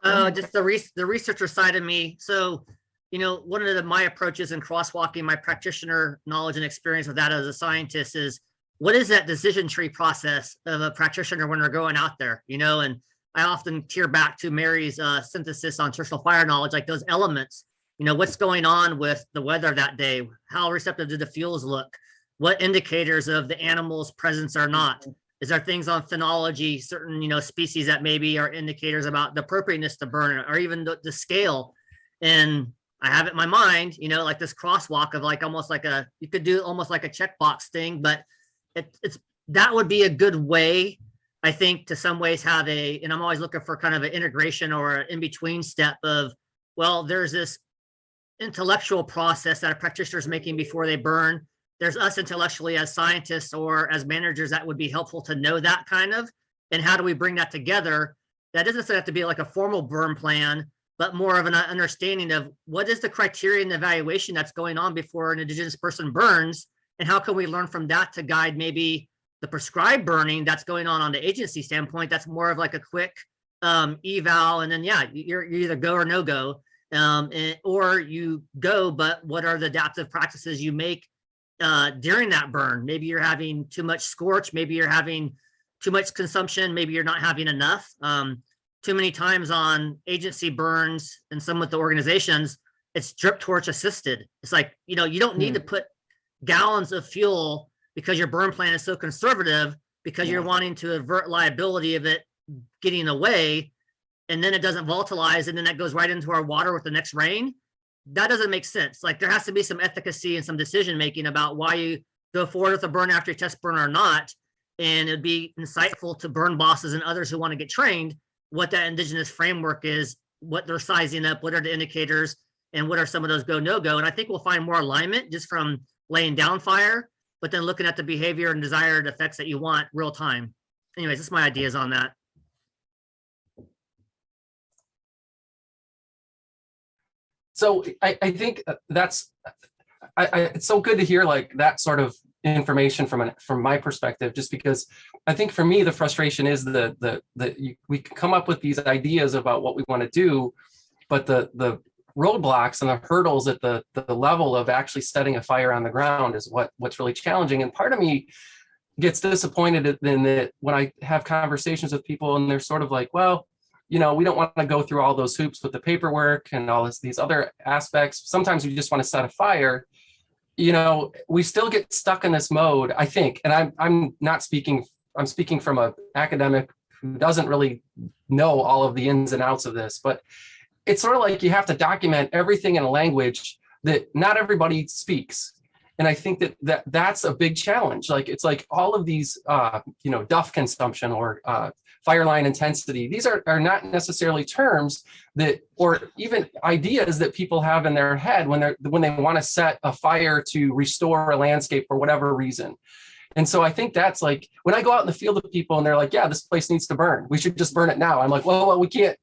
Just the researcher side of me. So, one of my approaches in crosswalking my practitioner knowledge and experience with that as a scientist is, what is that decision tree process of a practitioner when they're going out there, and I often tear back to Mary's synthesis on terrestrial fire knowledge, like those elements, what's going on with the weather that day, how receptive do the fuels look, what indicators of the animal's presence are not. Is there things on phenology, certain, species that maybe are indicators about the appropriateness to burn, or even the scale? And I have it in my mind, like this crosswalk of like, you could do almost like a checkbox thing, but that would be a good way, I think, to some ways have and I'm always looking for kind of an integration or an in-between step of, well, there's this intellectual process that a practitioner is making before they burn. There's us intellectually as scientists or as managers that would be helpful to know that kind of, and how do we bring that together? That doesn't have to be like a formal burn plan, but more of an understanding of what is the criteria and evaluation that's going on before an Indigenous person burns, and how can we learn from that to guide maybe the prescribed burning that's going on the agency standpoint. That's more of like a quick eval, and then you're either go or no go, or you go, but what are the adaptive practices you make during that burn. Maybe you're having too much scorch, maybe you're having too much consumption, maybe you're not having enough. Too many times on agency burns and some with the organizations, it's drip torch assisted. It's like, you don't need to put gallons of fuel because your burn plan is so conservative, because you're wanting to avert liability of it getting away, and then it doesn't volatilize, and then that goes right into our water with the next rain. That doesn't make sense. Like, there has to be some efficacy and some decision making about why you go forward with a burn after you test burn or not. And it'd be insightful to burn bosses and others who want to get trained what that Indigenous framework is, what they're sizing up, what are the indicators, and what are some of those go, no go. And I think we'll find more alignment just from laying down fire, but then looking at the behavior and desired effects that you want real time. Anyways, that's my ideas on that. So I think that's, it's so good to hear like that sort of information from my perspective, just because I think for me, the frustration is we can come up with these ideas about what we want to do, but the roadblocks and the hurdles at the level of actually setting a fire on the ground is what's really challenging. And part of me gets disappointed in that when I have conversations with people and they're sort of like, well, we don't want to go through all those hoops with the paperwork and all these other aspects. Sometimes we just want to set a fire. We still get stuck in this mode, I think. And I'm not speaking, I'm speaking from an academic who doesn't really know all of the ins and outs of this, but it's sort of like you have to document everything in a language that not everybody speaks. And I think that's a big challenge. Like, it's like all of these, duff consumption or fire line intensity. These are not necessarily terms that, or even ideas that people have in their head when they want to set a fire to restore a landscape for whatever reason. And so I think that's like, when I go out in the field with people and they're like, yeah, this place needs to burn, we should just burn it now. I'm like, well, we can't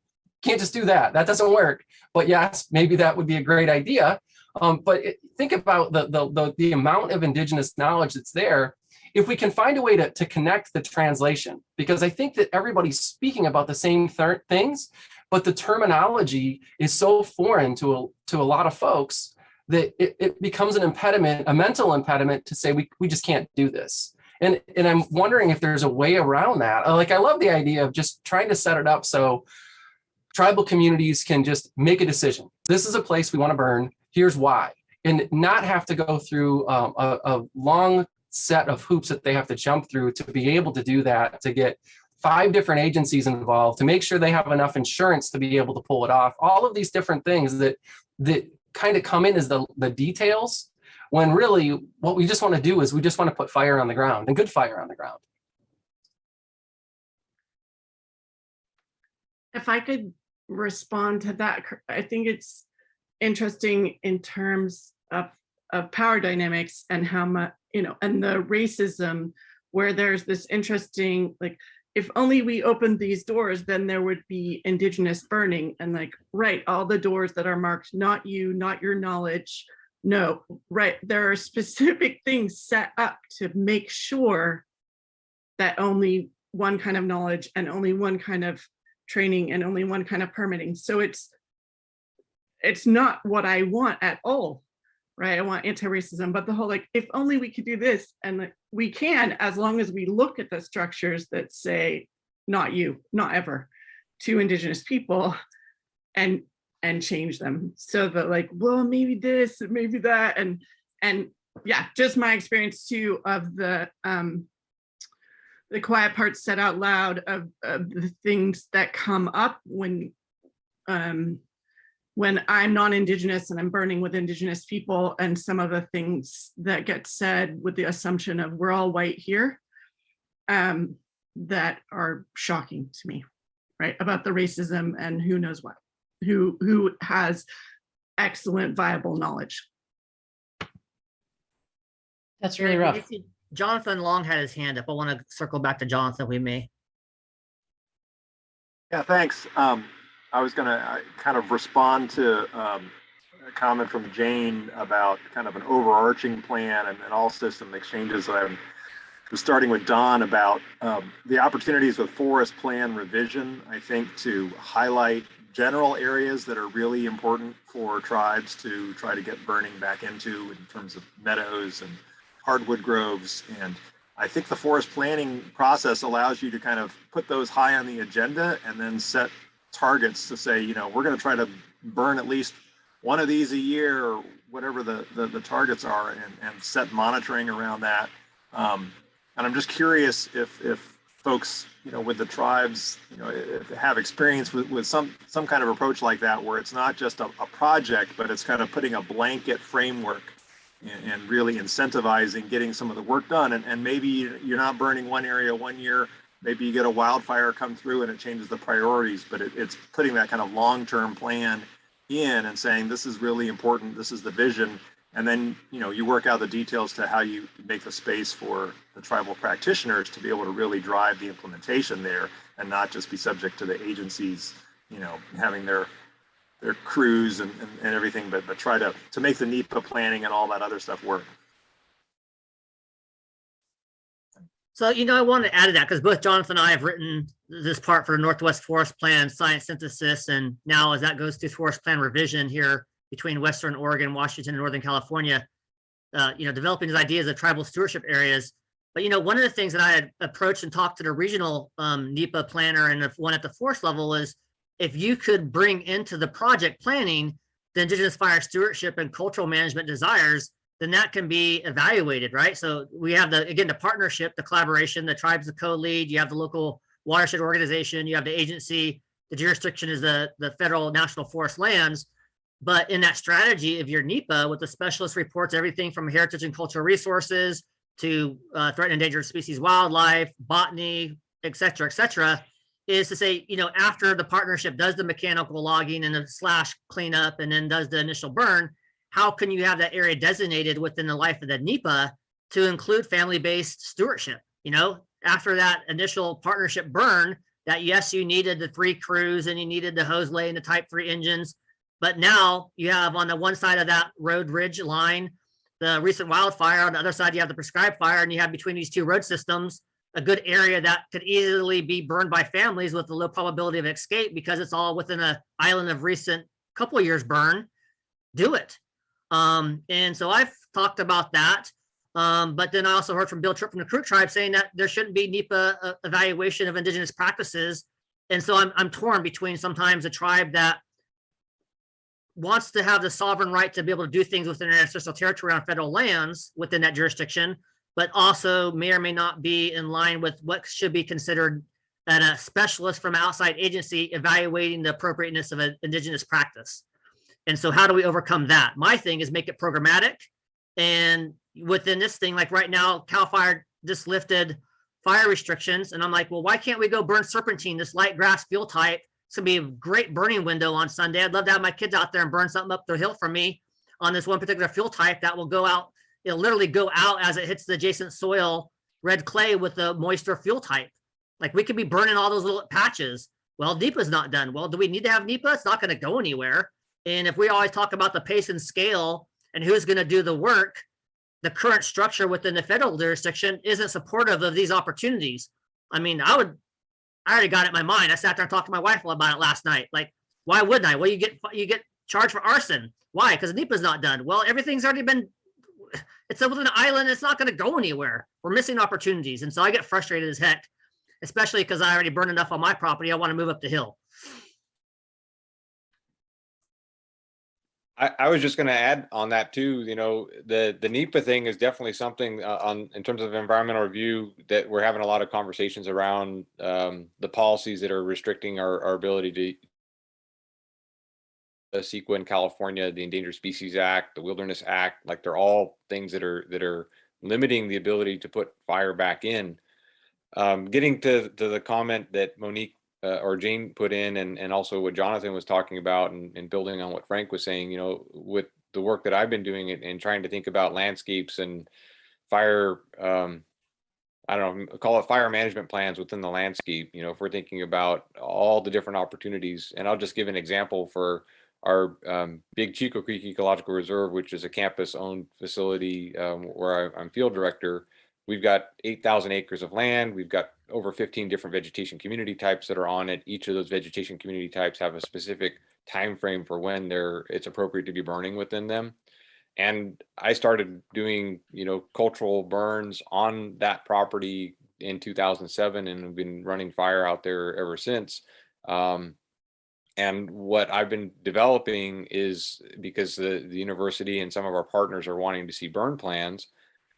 just do that. That doesn't work. But yes, maybe that would be a great idea. But think about the amount of Indigenous knowledge that's there. If we can find a way to connect the translation, because I think that everybody's speaking about the same things, but the terminology is so foreign to a lot of folks that it becomes an impediment, a mental impediment to say we just can't do this. And I'm wondering if there's a way around that. Like, I love the idea of just trying to set it up so tribal communities can just make a decision. This is a place we want to burn. Here's why. And not have to go through a long set of hoops that they have to jump through to be able to do that, to get 5 different agencies involved, to make sure they have enough insurance to be able to pull it off. All of these different things that kind of come in as the details, when really what we just want to do is we just want to put fire on the ground, and good fire on the ground. If I could respond to that, I think it's interesting in terms of power dynamics and how much, and the racism, where there's this interesting, like, if only we opened these doors, then there would be Indigenous burning, and like, right, all the doors that are marked, not you, not your knowledge. No, right, there are specific things set up to make sure that only one kind of knowledge and only one kind of training and only one kind of permitting. So it's not what I want at all, right? I want anti-racism, but the whole, like, if only we could do this, and like, we can, as long as we look at the structures that say, not you, not ever, to Indigenous people, and change them. So that, like, well, maybe this, maybe that, and yeah, just my experience too of the quiet parts said out loud of the things that come up when I'm non-Indigenous and I'm burning with Indigenous people, and some of the things that get said with the assumption of we're all white here, that are shocking to me, right? About the racism and who knows what, who has excellent, viable knowledge. That's really rough. Jonathan Long had his hand up. I want to circle back to Jonathan, we may. Yeah, thanks. I was going to kind of respond to a comment from Jane about kind of an overarching plan, and also some exchanges that I was starting with Don about the opportunities with forest plan revision, I think, to highlight general areas that are really important for tribes to try to get burning back into, in terms of meadows and hardwood groves. And I think the forest planning process allows you to kind of put those high on the agenda and then set targets to say, you know, we're going to try to burn at least one of these a year, or whatever the targets are, and set monitoring around that. And I'm just curious if folks, you know, with the tribes, you know, have experience with some kind of approach like that, where it's not just a project, but it's kind of putting a blanket framework and really incentivizing getting some of the work done. And maybe you're not burning one area one year, maybe you get a wildfire come through and it changes the priorities, but it's putting that kind of long-term plan in and saying, this is really important, this is the vision. And then, you know, you work out the details to how you make the space for the tribal practitioners to be able to really drive the implementation there, and not just be subject to the agencies, you know, having their crews and everything, but try to make the NEPA planning and all that other stuff work. So, you know, I wanted to add to that because both Jonathan and I have written this part for the Northwest Forest Plan Science Synthesis, and now as that goes through Forest Plan revision here between Western Oregon, Washington, and Northern California, you know, developing these ideas of tribal stewardship areas. But, you know, one of the things that I had approached and talked to the regional NEPA planner and the one at the forest level is, if you could bring into the project planning the Indigenous fire stewardship and cultural management desires, then that can be evaluated, right? So we have the partnership, the collaboration, the tribe's the co-lead, you have the local watershed organization, you have the agency, the jurisdiction is the federal national forest lands. But in that strategy of your NEPA with the specialist reports, everything from heritage and cultural resources to threatened endangered species, wildlife, botany, et cetera, is to say, you know, after the partnership does the mechanical logging and the slash cleanup and then does the initial burn, how can you have that area designated within the life of the NEPA to include family-based stewardship? You know, after that initial partnership burn, that yes, you needed the 3 crews and you needed the hose lay and the type 3 engines, but now you have on the one side of that road ridge line, the recent wildfire, on the other side, you have the prescribed fire, and you have between these 2 road systems, a good area that could easily be burned by families with a low probability of escape because it's all within an island of recent couple of years burn. Do it. And so I've talked about that. But then I also heard from Bill Tripp from the Crew Tribe saying that there shouldn't be NEPA evaluation of Indigenous practices. And so I'm torn between sometimes a tribe that wants to have the sovereign right to be able to do things within their ancestral territory on federal lands within that jurisdiction, but also may or may not be in line with what should be considered a specialist from outside agency evaluating the appropriateness of an Indigenous practice. And so how do we overcome that? My thing is make it programmatic. And within this thing, like right now, CAL FIRE just lifted fire restrictions. And I'm like, well, why can't we go burn serpentine, this light grass fuel type? It's gonna be a great burning window on Sunday. I'd love to have my kids out there and burn something up the hill from me on this one particular fuel type that will go out. It'll literally go out as it hits the adjacent soil, red clay with the moisture fuel type. Like we could be burning all those little patches. Well, NEPA's not done. Well, do we need to have NEPA? It's not going to go anywhere. And if we always talk about the pace and scale and who's going to do the work, the current structure within the federal jurisdiction isn't supportive of these opportunities. I mean, I already got it in my mind. I sat there and talked to my wife about it last night. Like, why wouldn't I? Well, you get charged for arson. Why? Because NEPA's not done. Well, everything's already been, it's within an island. It's not going to go anywhere. We're missing opportunities. And so I get frustrated as heck, especially because I already burned enough on my property. I want to move up the hill. I was just going to add on that too. You know, the NEPA thing is definitely something in terms of environmental review that we're having a lot of conversations around the policies that are restricting our ability to CEQA in California, the Endangered Species Act, the Wilderness Act. Like they're all things that are limiting the ability to put fire back in. Getting to the comment that Monique or Jane put in, and also what Jonathan was talking about, and building on what Frank was saying, you know, with the work that I've been doing and trying to think about landscapes and fire, I don't know, call it fire management plans within the landscape. You know, if we're thinking about all the different opportunities, and I'll just give an example for our Big Chico Creek Ecological Reserve, which is a campus-owned facility where I'm field director. We've got 8,000 acres of land. We've got over 15 different vegetation community types that are on it. Each of those vegetation community types have a specific time frame for when it's appropriate to be burning within them. And I started doing, cultural burns on that property in 2007 and have been running fire out there ever since. And what I've been developing is, because the university and some of our partners are wanting to see burn plans,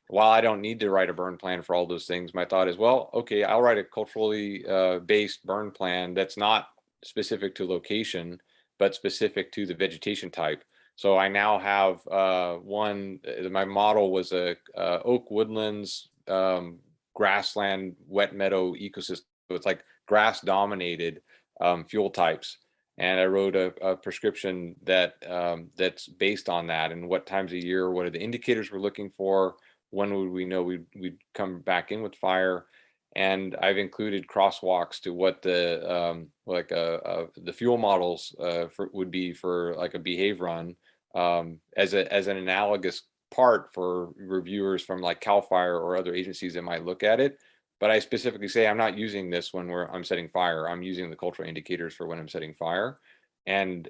while I don't need to write a burn plan for all those things, my thought is, well, okay, I'll write a culturally based burn plan that's not specific to location, but specific to the vegetation type. So I now have one, my model was a oak woodlands, grassland, wet meadow ecosystem. So it's like grass dominated fuel types. And I wrote a prescription that that's based on that, and what times of year, what are the indicators we're looking for, when would we know we'd come back in with fire. And I've included crosswalks to what the the fuel models would be for like a behave run, as an analogous part for reviewers from like CAL FIRE or other agencies that might look at it. But I specifically say I'm not using this when I'm setting fire. I'm using the cultural indicators for when I'm setting fire. And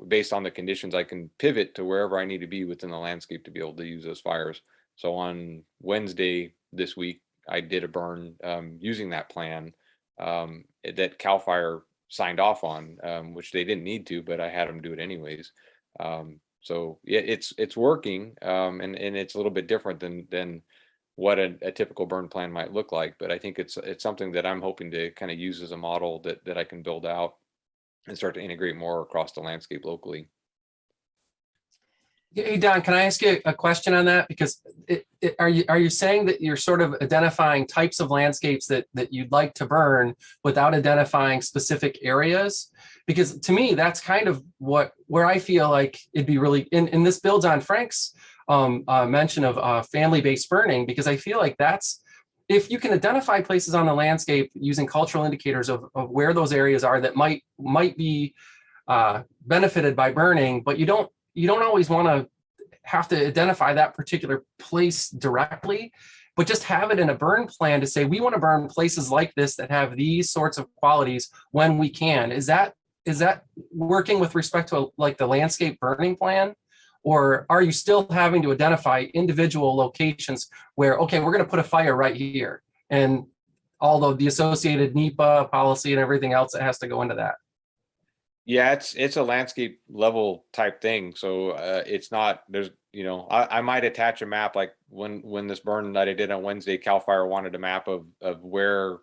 based on the conditions, I can pivot to wherever I need to be within the landscape to be able to use those fires. So on Wednesday this week, I did a burn using that plan that CAL FIRE signed off on, which they didn't need to, but I had them do it anyways. So yeah, it's working, and it's a little bit different than what a typical burn plan might look like. But I think it's something that I'm hoping to kind of use as a model that I can build out and start to integrate more across the landscape locally. Hey, Don, can I ask you a question on that? Because are you saying that you're sort of identifying types of landscapes that you'd like to burn without identifying specific areas? Because to me, that's kind of where I feel like it'd be really, and this builds on Frank's mention of family-based burning, because I feel like that's, if you can identify places on the landscape using cultural indicators of where those areas are that might be benefited by burning, but you don't always want to have to identify that particular place directly, but just have it in a burn plan to say, we want to burn places like this that have these sorts of qualities when we can. Is that working with respect to like the landscape burning plan? Or are you still having to identify individual locations where, okay, we're going to put a fire right here, and all of the associated NEPA policy and everything else that has to go into that? Yeah, it's a landscape level type thing. So it's not, there's, I might attach a map, like when this burn that I did on Wednesday, CAL FIRE wanted a map of where,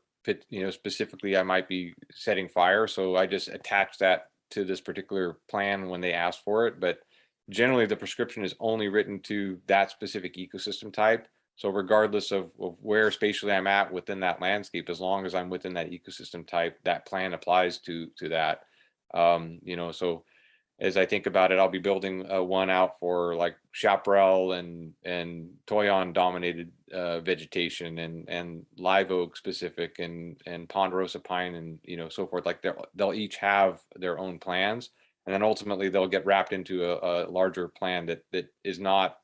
specifically I might be setting fire. So I just attached that to this particular plan when they asked for it. But generally the prescription is only written to that specific ecosystem type. So regardless of where spatially I'm at within that landscape, as long as I'm within that ecosystem type, that plan applies to that. So as I think about it, I'll be building one out for like chaparral and toyon dominated vegetation and live oak specific and ponderosa pine and so forth. Like they'll each have their own plans, and then ultimately they'll get wrapped into a larger plan that is not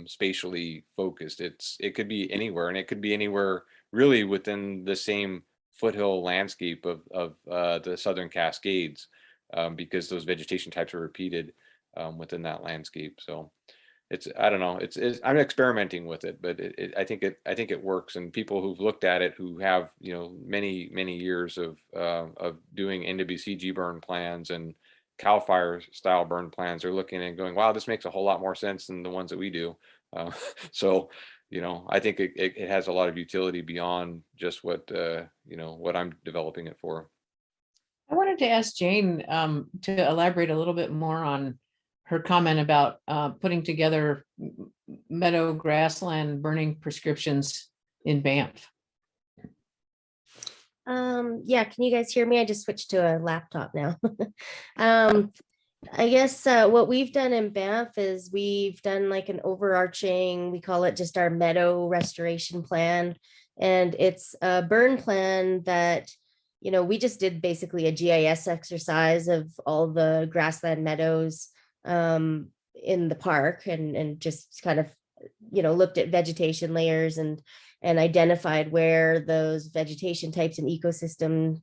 spatially focused. It could be anywhere, and it could be anywhere really within the same foothill landscape of the Southern Cascades, because those vegetation types are repeated within that landscape. So I don't know, I'm experimenting with it, but I think it works. And people who've looked at it, who have many years of doing NWCG burn plans and CAL FIRE style burn plans, are looking and going, wow, this makes a whole lot more sense than the ones that we do. So I think it has a lot of utility beyond just what I'm developing it for. I wanted to ask Jane to elaborate a little bit more on her comment about putting together meadow grassland burning prescriptions in Banff. Yeah, can you guys hear me? I just switched to a laptop now. I guess what we've done in Banff is we've done like an overarching, we call it just our meadow restoration plan. And it's a burn plan that, we just did basically a GIS exercise of all the grassland meadows in the park and just kind of, looked at vegetation layers and identified where those vegetation types and ecosystems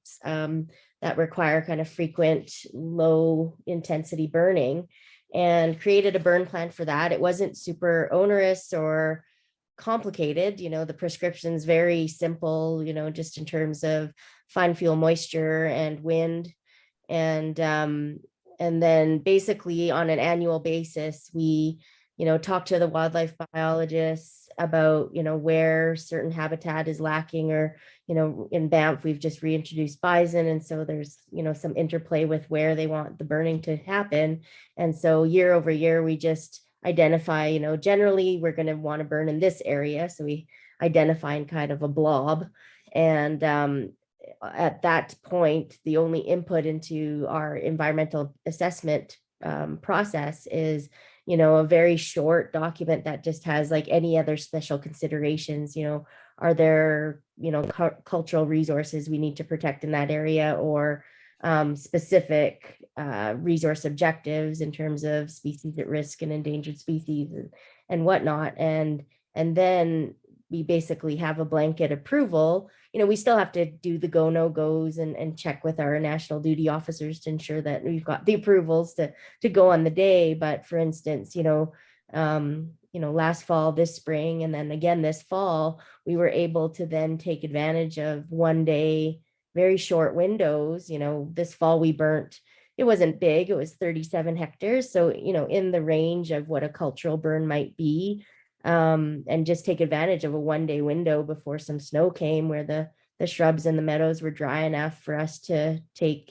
that require kind of frequent low intensity burning. and created a burn plan for that. It wasn't super onerous or complicated. The prescription's very simple, just in terms of fine fuel moisture and wind. And then basically on an annual basis, we, talk to the wildlife biologists about, where certain habitat is lacking, or, in Banff, we've just reintroduced bison. And so there's, some interplay with where they want the burning to happen. And so year over year, we just identify, generally we're going to want to burn in this area. So we identify in kind of a blob. And at that point, the only input into our environmental assessment process is, a very short document that just has like any other special considerations. Are there, cultural resources we need to protect in that area, or specific resource objectives in terms of species at risk and endangered species and whatnot. And then we basically have a blanket approval. We still have to do the go, no goes and check with our national duty officers to ensure that we've got the approvals to go on the day. But for instance, last fall, this spring, and then again this fall, we were able to then take advantage of 1 day, very short windows. This fall we burnt, it wasn't big, it was 37 hectares. So, in the range of what a cultural burn might be. And just take advantage of a 1 day window before some snow came, where the shrubs and the meadows were dry enough for us to take,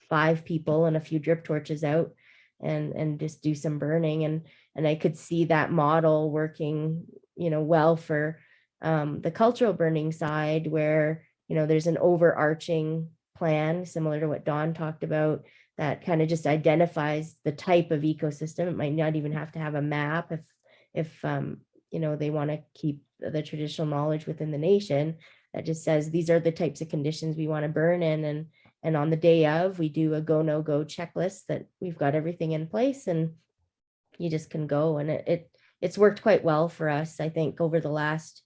5 people and a few drip torches out and just do some burning. And I could see that model working, well for the cultural burning side, where, there's an overarching plan similar to what Dawn talked about, that kind of just identifies the type of ecosystem. It might not even have to have a map if they want to keep the traditional knowledge within the nation, that just says these are the types of conditions we want to burn in. And on the day of, we do a go, no go checklist that we've got everything in place, and you just can go. And it's worked quite well for us, I think, over the last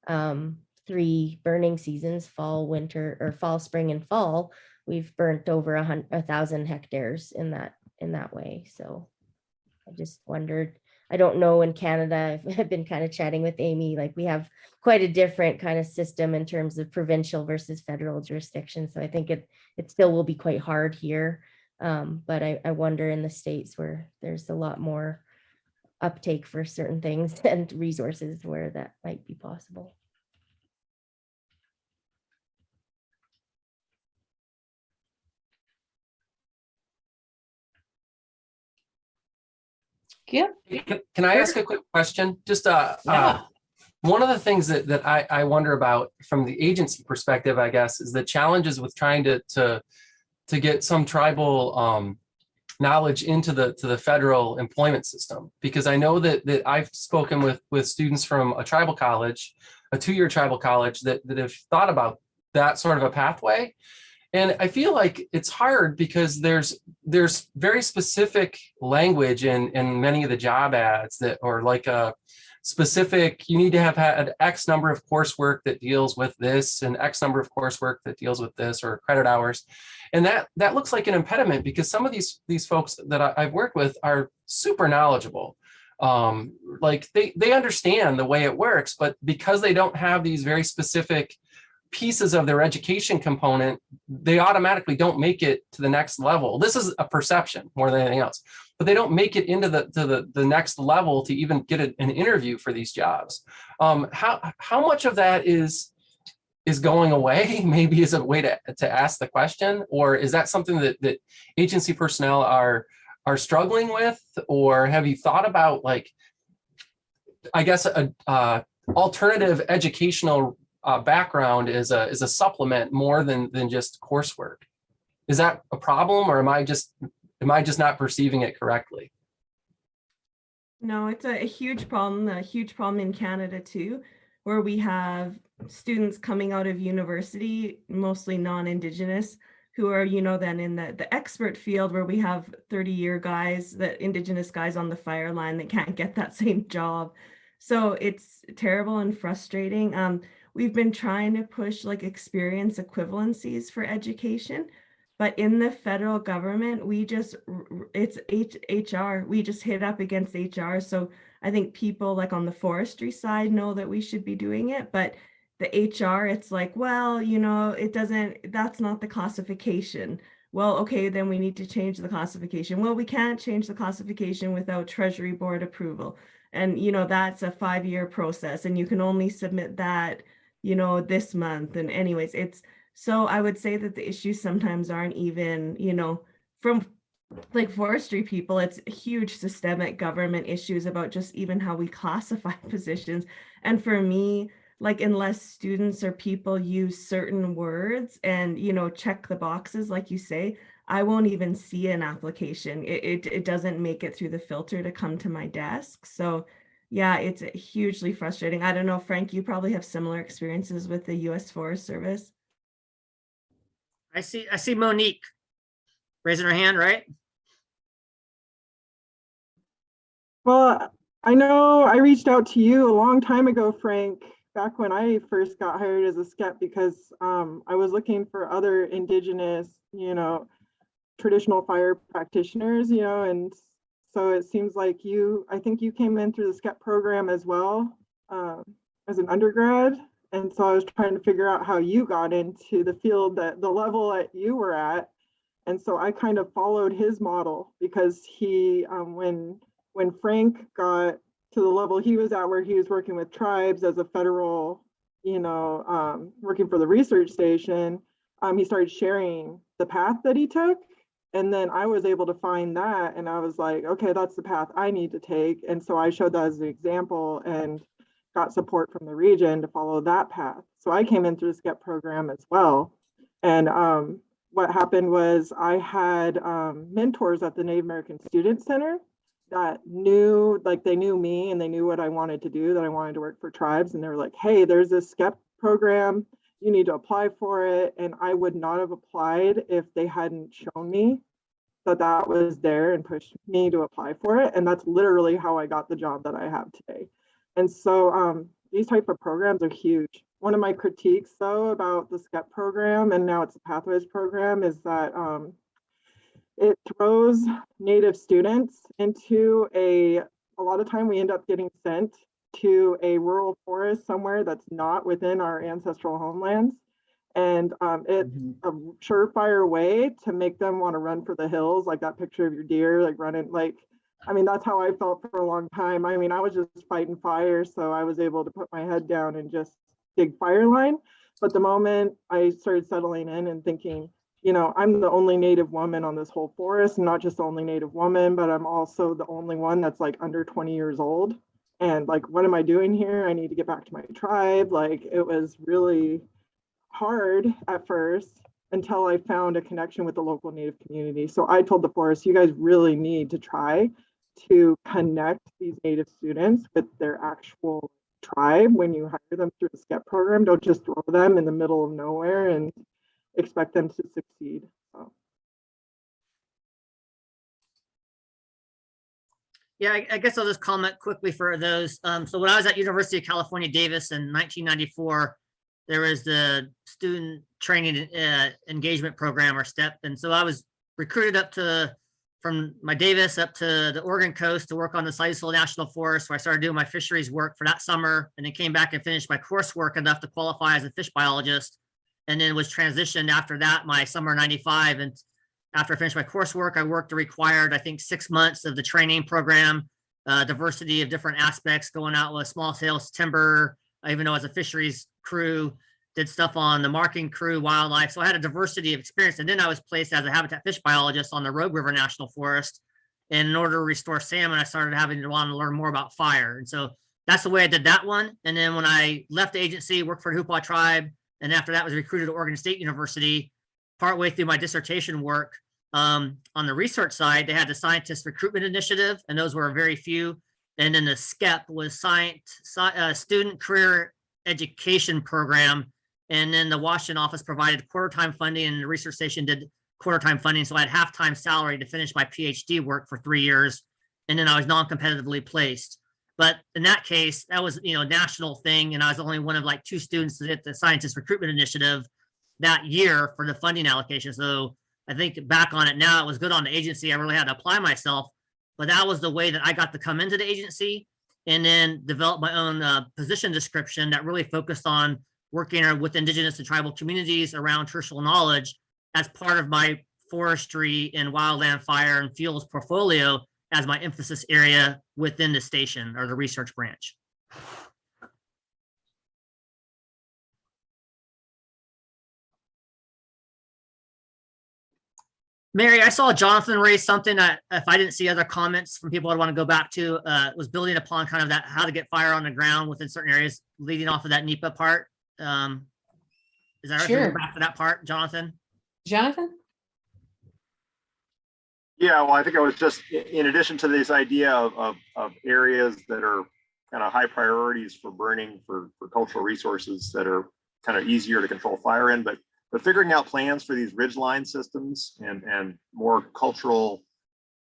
3 burning seasons, fall, winter, or fall, spring, and fall. We've burnt over 1,000 hectares in that way. So I just wondered, I don't know in Canada, I've been kind of chatting with Amy, like we have quite a different kind of system in terms of provincial versus federal jurisdiction. So I think it still will be quite hard here. But I wonder in the States, where there's a lot more uptake for certain things and resources, where that might be possible. Yeah. Can I ask a quick question? Just one of the things that I wonder about from the agency perspective, I guess, is the challenges with trying to get some tribal knowledge into the federal employment system. Because I know that I've spoken with students from a tribal college, a 2-year tribal college, that have thought about that sort of a pathway. And I feel like it's hard because there's very specific language in many of the job ads that are like a specific, you need to have had X number of coursework that deals with this and X number of coursework that deals with this, or credit hours. And that looks like an impediment, because some of these folks that I've worked with are super knowledgeable. Like they understand the way it works, but because they don't have these very specific pieces of their education component, they automatically don't make it to the next level. This is a perception more than anything else, but they don't make it into the next level to even get an interview for these jobs. How much of that is going away, maybe is a way to ask the question, or is that something that agency personnel are struggling with? Or have you thought about, like, I guess a alternative educational background is a supplement more than just coursework? Is that a problem, or am I just not perceiving it correctly? No, it's a huge problem in Canada too, where we have students coming out of university, mostly non-Indigenous, who are, then in the expert field, where we have 30-year guys, that Indigenous guys on the fire line that can't get that same job. So it's terrible and frustrating. We've been trying to push like experience equivalencies for education. But in the federal government, we just, it's HR, we just hit up against HR. So I think people like on the forestry side know that we should be doing it, but the HR, it's like, well, it doesn't, that's not the classification. Well, okay, then we need to change the classification. Well, we can't change the classification without Treasury Board approval. And, that's a 5-year process and you can only submit that, this month. And anyways, so I would say that the issues sometimes aren't even, from like forestry people, it's huge systemic government issues about just even how we classify positions. And for me, like unless students or people use certain words and, check the boxes, like you say, I won't even see an application. It doesn't make it through the filter to come to my desk. So yeah, it's hugely frustrating. I don't know, Frank, you probably have similar experiences with the US Forest Service. I see Monique raising her hand, right? Well, I know I reached out to you a long time ago, Frank, back when I first got hired as a SCEP, because I was looking for other Indigenous, traditional fire practitioners, and so it seems like I think you came in through the SCEP program as well, as an undergrad. And so I was trying to figure out how you got into the field, that the level that you were at. And so I kind of followed his model, because he, when Frank got to the level he was at, where he was working with tribes as a federal, working for the research station, he started sharing the path that he took. And then I was able to find that, and I was like, okay, that's the path I need to take. And so I showed that as an example and got support from the region to follow that path. So I came in through the SCEP program as well. And what happened was I had mentors at the Native American Student Center that knew, they knew me and they knew what I wanted to do, that I wanted to work for tribes. And they were like, hey, there's this SCEP program, you need to apply for it. And I would not have applied if they hadn't shown me that was there and pushed me to apply for it. And that's literally how I got the job that I have today. And so these type of programs are huge. One of my critiques, though, about the SCEP program, and now it's the Pathways program, is that it throws Native students into a lot of time we end up getting sent to a rural forest somewhere that's not within our ancestral homelands. And it's a surefire way to make them want to run for the hills, like that picture of your deer, like running, that's how I felt for a long time. I was just fighting fire, so I was able to put my head down and just dig fire line. But the moment I started settling in and thinking, I'm the only Native woman on this whole forest, and not just the only Native woman, but I'm also the only one that's under 20 years old. And what am I doing here? I need to get back to my tribe. It was really hard at first until I found a connection with the local Native community. So I told the forest, you guys really need to try to connect these Native students with their actual tribe when you hire them through the SCEP program. Don't just throw them in the middle of nowhere and expect them to succeed. So. Yeah, I guess I'll just comment quickly for those. So when I was at University of California, Davis in 1994, there was the Student Training Engagement Program, or STEP. And so I was recruited from my Davis up to the Oregon coast to work on the Situsel National Forest, where I started doing my fisheries work for that summer, and then came back and finished my coursework enough to qualify as a fish biologist, and then was transitioned after that, my summer 95. And after I finished my coursework, I worked the required, I think, 6 months of the training program, diversity of different aspects, going out with small sales timber, even though as a fisheries crew, did stuff on the marking crew, wildlife. So I had a diversity of experience. And then I was placed as a habitat fish biologist on the Rogue River National Forest. And in order to restore salmon, I started having to want to learn more about fire. And so that's the way I did that one. And then when I left the agency, worked for the Hupa tribe, and after that was recruited to Oregon State University, partway through my dissertation work, on the research side, they had the Scientist Recruitment Initiative, and those were very few. And then the SCEP was Student Career Education Program. And then the Washington office provided quarter-time funding, and the research station did quarter-time funding. So I had half-time salary to finish my PhD work for 3 years. And then I was non-competitively placed. But in that case, that was, a national thing. And I was only one of 2 students at the Scientist Recruitment Initiative that year for the funding allocation. So I think back on it now, it was good on the agency. I really had to apply myself, but that was the way that I got to come into the agency and then develop my own position description that really focused on working with Indigenous and tribal communities around terrestrial knowledge as part of my forestry and wildland fire and fuels portfolio as my emphasis area within the station or the research branch. Mary, I saw Jonathan raise something that if I didn't see other comments from people I'd want to go back to, was building upon kind of that, how to get fire on the ground within certain areas, leading off of that NEPA part. Is that right? Sure. Go back to that part, Jonathan? Jonathan? Yeah, well, I think I was just, in addition to this idea of areas that are kind of high priorities for burning for cultural resources that are kind of easier to control fire in, but figuring out plans for these ridgeline systems and more cultural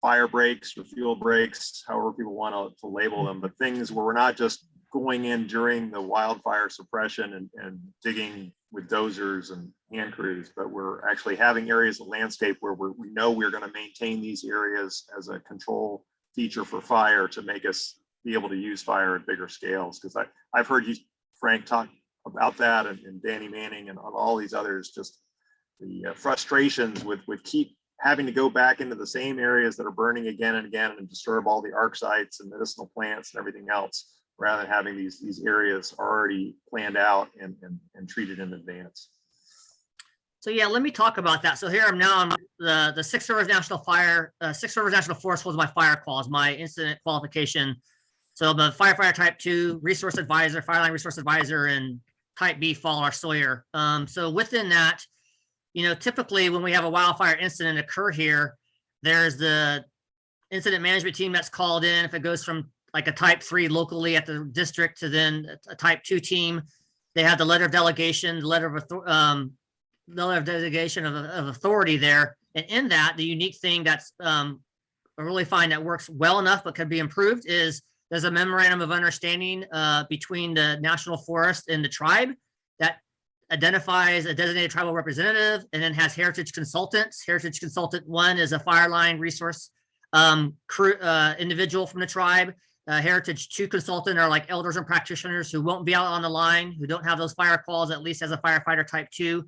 fire breaks or fuel breaks, however people want to label them, but things where we're not just going in during the wildfire suppression and digging with dozers and hand crews, but we're actually having areas of landscape where we know we're going to maintain these areas as a control feature for fire to make us be able to use fire at bigger scales. Because I've heard you, Frank, talk about that, and Danny Manning and all these others, just the frustrations with keep having to go back into the same areas that are burning again and again and disturb all the arc sites and medicinal plants and everything else, rather than having these areas already planned out and treated in advance. So yeah, let me talk about that. So here I'm now on the Six Rivers National Forest was my fire clause, my incident qualification. So I'm a firefighter type 2, resource advisor, fireline resource advisor, and type B Fall or Sawyer. So within that, typically when we have a wildfire incident occur here, there's the incident management team that's called in. If it goes from like a type 3 locally at the district to then a type 2 team, they have the letter of delegation, the letter of delegation of authority there. And in that, the unique thing that's I really find that works well enough but could be improved is there's a memorandum of understanding between the National Forest and the tribe that identifies a designated tribal representative and then has heritage consultants. Heritage consultant 1 is a fireline resource individual from the tribe. Heritage 2 consultant are like elders and practitioners who won't be out on the line, who don't have those fire calls, at least as a firefighter type 2.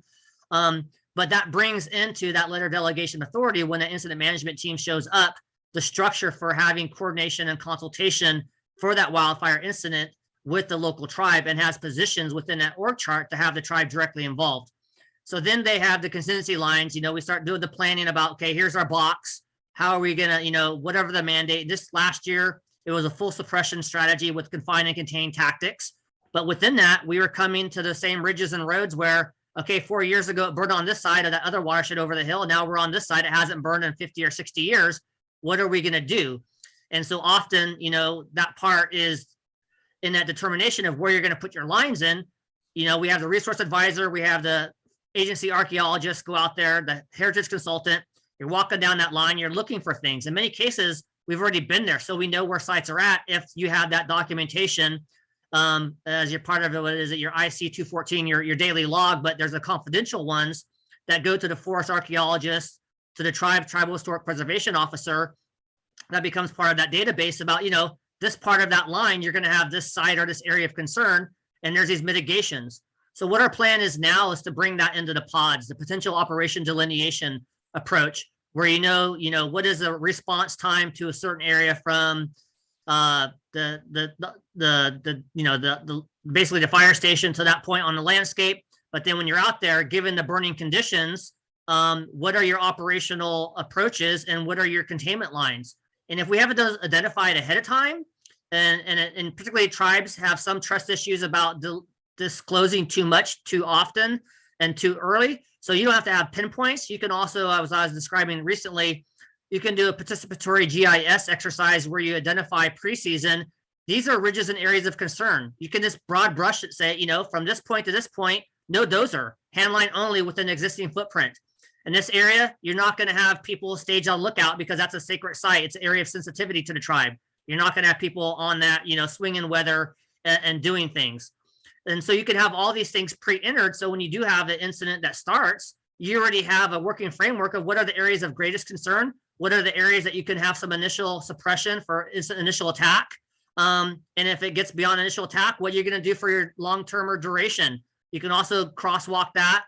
But that brings into that letter of delegation authority when the incident management team shows up, the structure for having coordination and consultation for that wildfire incident with the local tribe, and has positions within that org chart to have the tribe directly involved. So then they have the contingency lines. We start doing the planning about, okay, here's our box. How are we gonna, whatever the mandate. This last year, it was a full suppression strategy with confine and contain tactics. But within that, we were coming to the same ridges and roads where, okay, 4 years ago, it burned on this side of that other watershed over the hill. And now we're on this side. It hasn't burned in 50 or 60 years. What are we going to do? And so often, that part is in that determination of where you're going to put your lines in. We have the resource advisor, we have the agency archaeologist go out there, the heritage consultant. You're walking down that line, you're looking for things. In many cases, we've already been there. So we know where sites are at if you have that documentation as you're part of it. What is it? Your IC 214, your daily log, but there's the confidential ones that go to the forest archaeologist, to the tribal historic preservation officer. That becomes part of that database about, this part of that line, you're going to have this site or this area of concern, and there's these mitigations. So what our plan is now is to bring that into the pods, the potential operation delineation approach, where what is the response time to a certain area from basically the fire station to that point on the landscape. But then when you're out there, given the burning conditions, what are your operational approaches and what are your containment lines? And if we haven't identified ahead of time, and particularly tribes have some trust issues about disclosing too much, too often, and too early. So you don't have to have pinpoints. You can also, as I was describing recently, you can do a participatory GIS exercise where you identify pre-season. These are ridges and areas of concern. You can just broad brush it, say, from this point to this point, no dozer, handline only within existing footprint. In this area, you're not going to have people stage on lookout because that's a sacred site. It's an area of sensitivity to the tribe. You're not going to have people on that, swinging weather and doing things. And so you can have all these things pre-entered. So when you do have the incident that starts, you already have a working framework of what are the areas of greatest concern, what are the areas that you can have some initial suppression for initial attack. And if it gets beyond initial attack, what you're going to do for your long-term or duration. You can also crosswalk that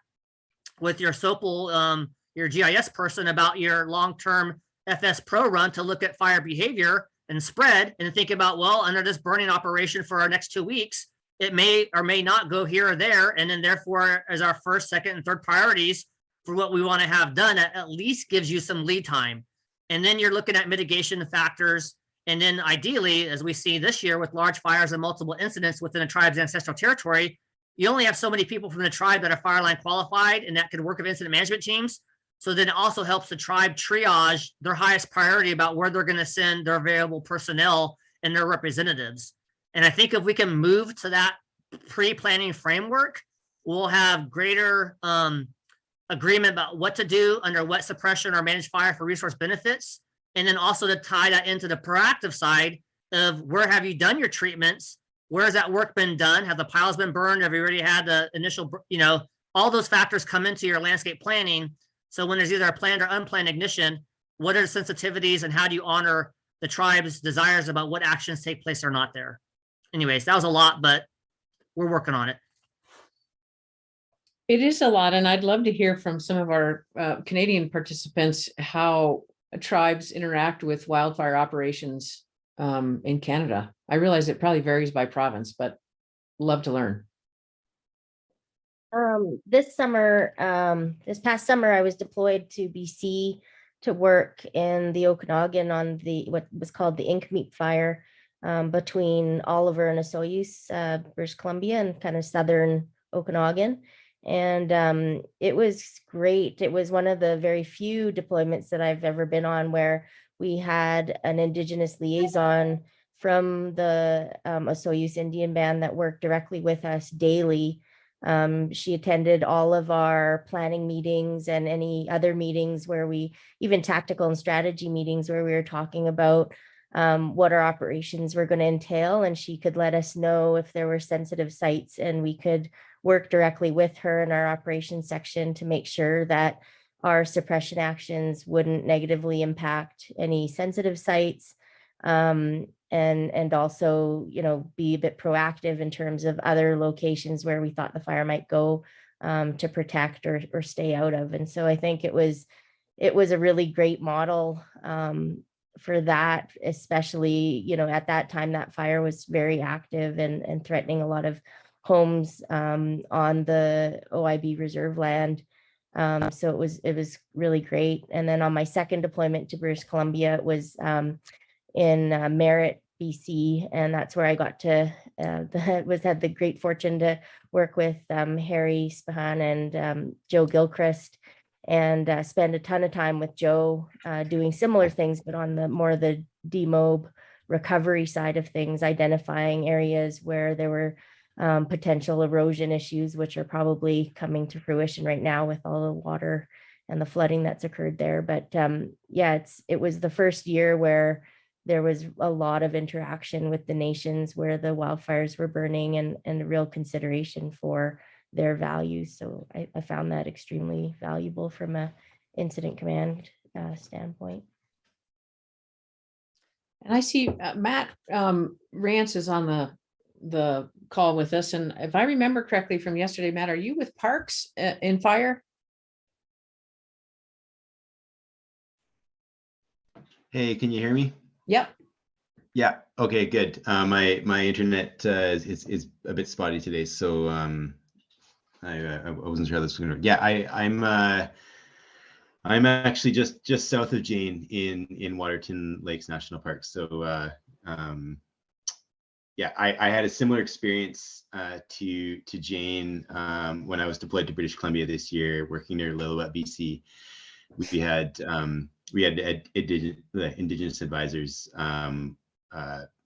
with your SOPL, your GIS person about your long-term FS Pro run to look at fire behavior and spread and think about, well, under this burning operation for our next 2 weeks, it may or may not go here or there. And then therefore, as our first, second, and third priorities for what we want to have done, at least gives you some lead time. And then you're looking at mitigation factors. And then ideally, as we see this year with large fires and multiple incidents within a tribe's ancestral territory, you only have so many people from the tribe that are fire line qualified, and that could work with incident management teams. So then it also helps the tribe triage their highest priority about where they're going to send their available personnel and their representatives. And I think if we can move to that pre-planning framework, we'll have greater agreement about what to do under what suppression or managed fire for resource benefits. And then also to tie that into the proactive side of where have you done your treatments? Where has that work been done? Have the piles been burned? Have you already had the initial, all those factors come into your landscape planning. So when there's either a planned or unplanned ignition, what are the sensitivities and how do you honor the tribe's desires about what actions take place or not there? Anyways, that was a lot, but we're working on it. It is a lot, and I'd love to hear from some of our Canadian participants how tribes interact with wildfire operations in Canada. I realize it probably varies by province, but love to learn. This past summer, I was deployed to BC to work in the Okanagan on what was called the Inkmeep fire between Oliver and Osoyoos, British Columbia, and kind of southern Okanagan. And it was great. It was one of the very few deployments that I've ever been on where we had an Indigenous liaison from the Osoyoos Indian band that worked directly with us daily. She attended all of our planning meetings and any other meetings where we, even tactical and strategy meetings where we were talking about what our operations were going to entail. And she could let us know if there were sensitive sites, and we could work directly with her in our operations section to make sure that our suppression actions wouldn't negatively impact any sensitive sites. And also, be a bit proactive in terms of other locations where we thought the fire might go to protect or stay out of. And so I think it was a really great model for that, especially, at that time, that fire was very active and threatening a lot of homes on the OIB reserve land. So it was really great. And then on my second deployment to British Columbia, it was in Merritt, BC, and that's where I got to had the great fortune to work with Harry Spahan and Joe Gilchrist, and spend a ton of time with Joe doing similar things, but on the demob recovery side of things, identifying areas where there were potential erosion issues, which are probably coming to fruition right now with all the water and the flooding that's occurred there. But it was the first year where there was a lot of interaction with the nations where the wildfires were burning, and a real consideration for their values. So I found that extremely valuable from a incident command standpoint. And I see Matt Rance is on the call with us. And if I remember correctly from yesterday, Matt, are you with Parks in fire? Hey, can you hear me? Yep. Yeah. Okay, good. My internet is a bit spotty today, so I wasn't sure how this was going to work. Yeah, I'm actually just south of Jane in Waterton Lakes National Park. So yeah, I had a similar experience to Jane when I was deployed to British Columbia this year, working near Lillooet, BC. We had Indigenous advisors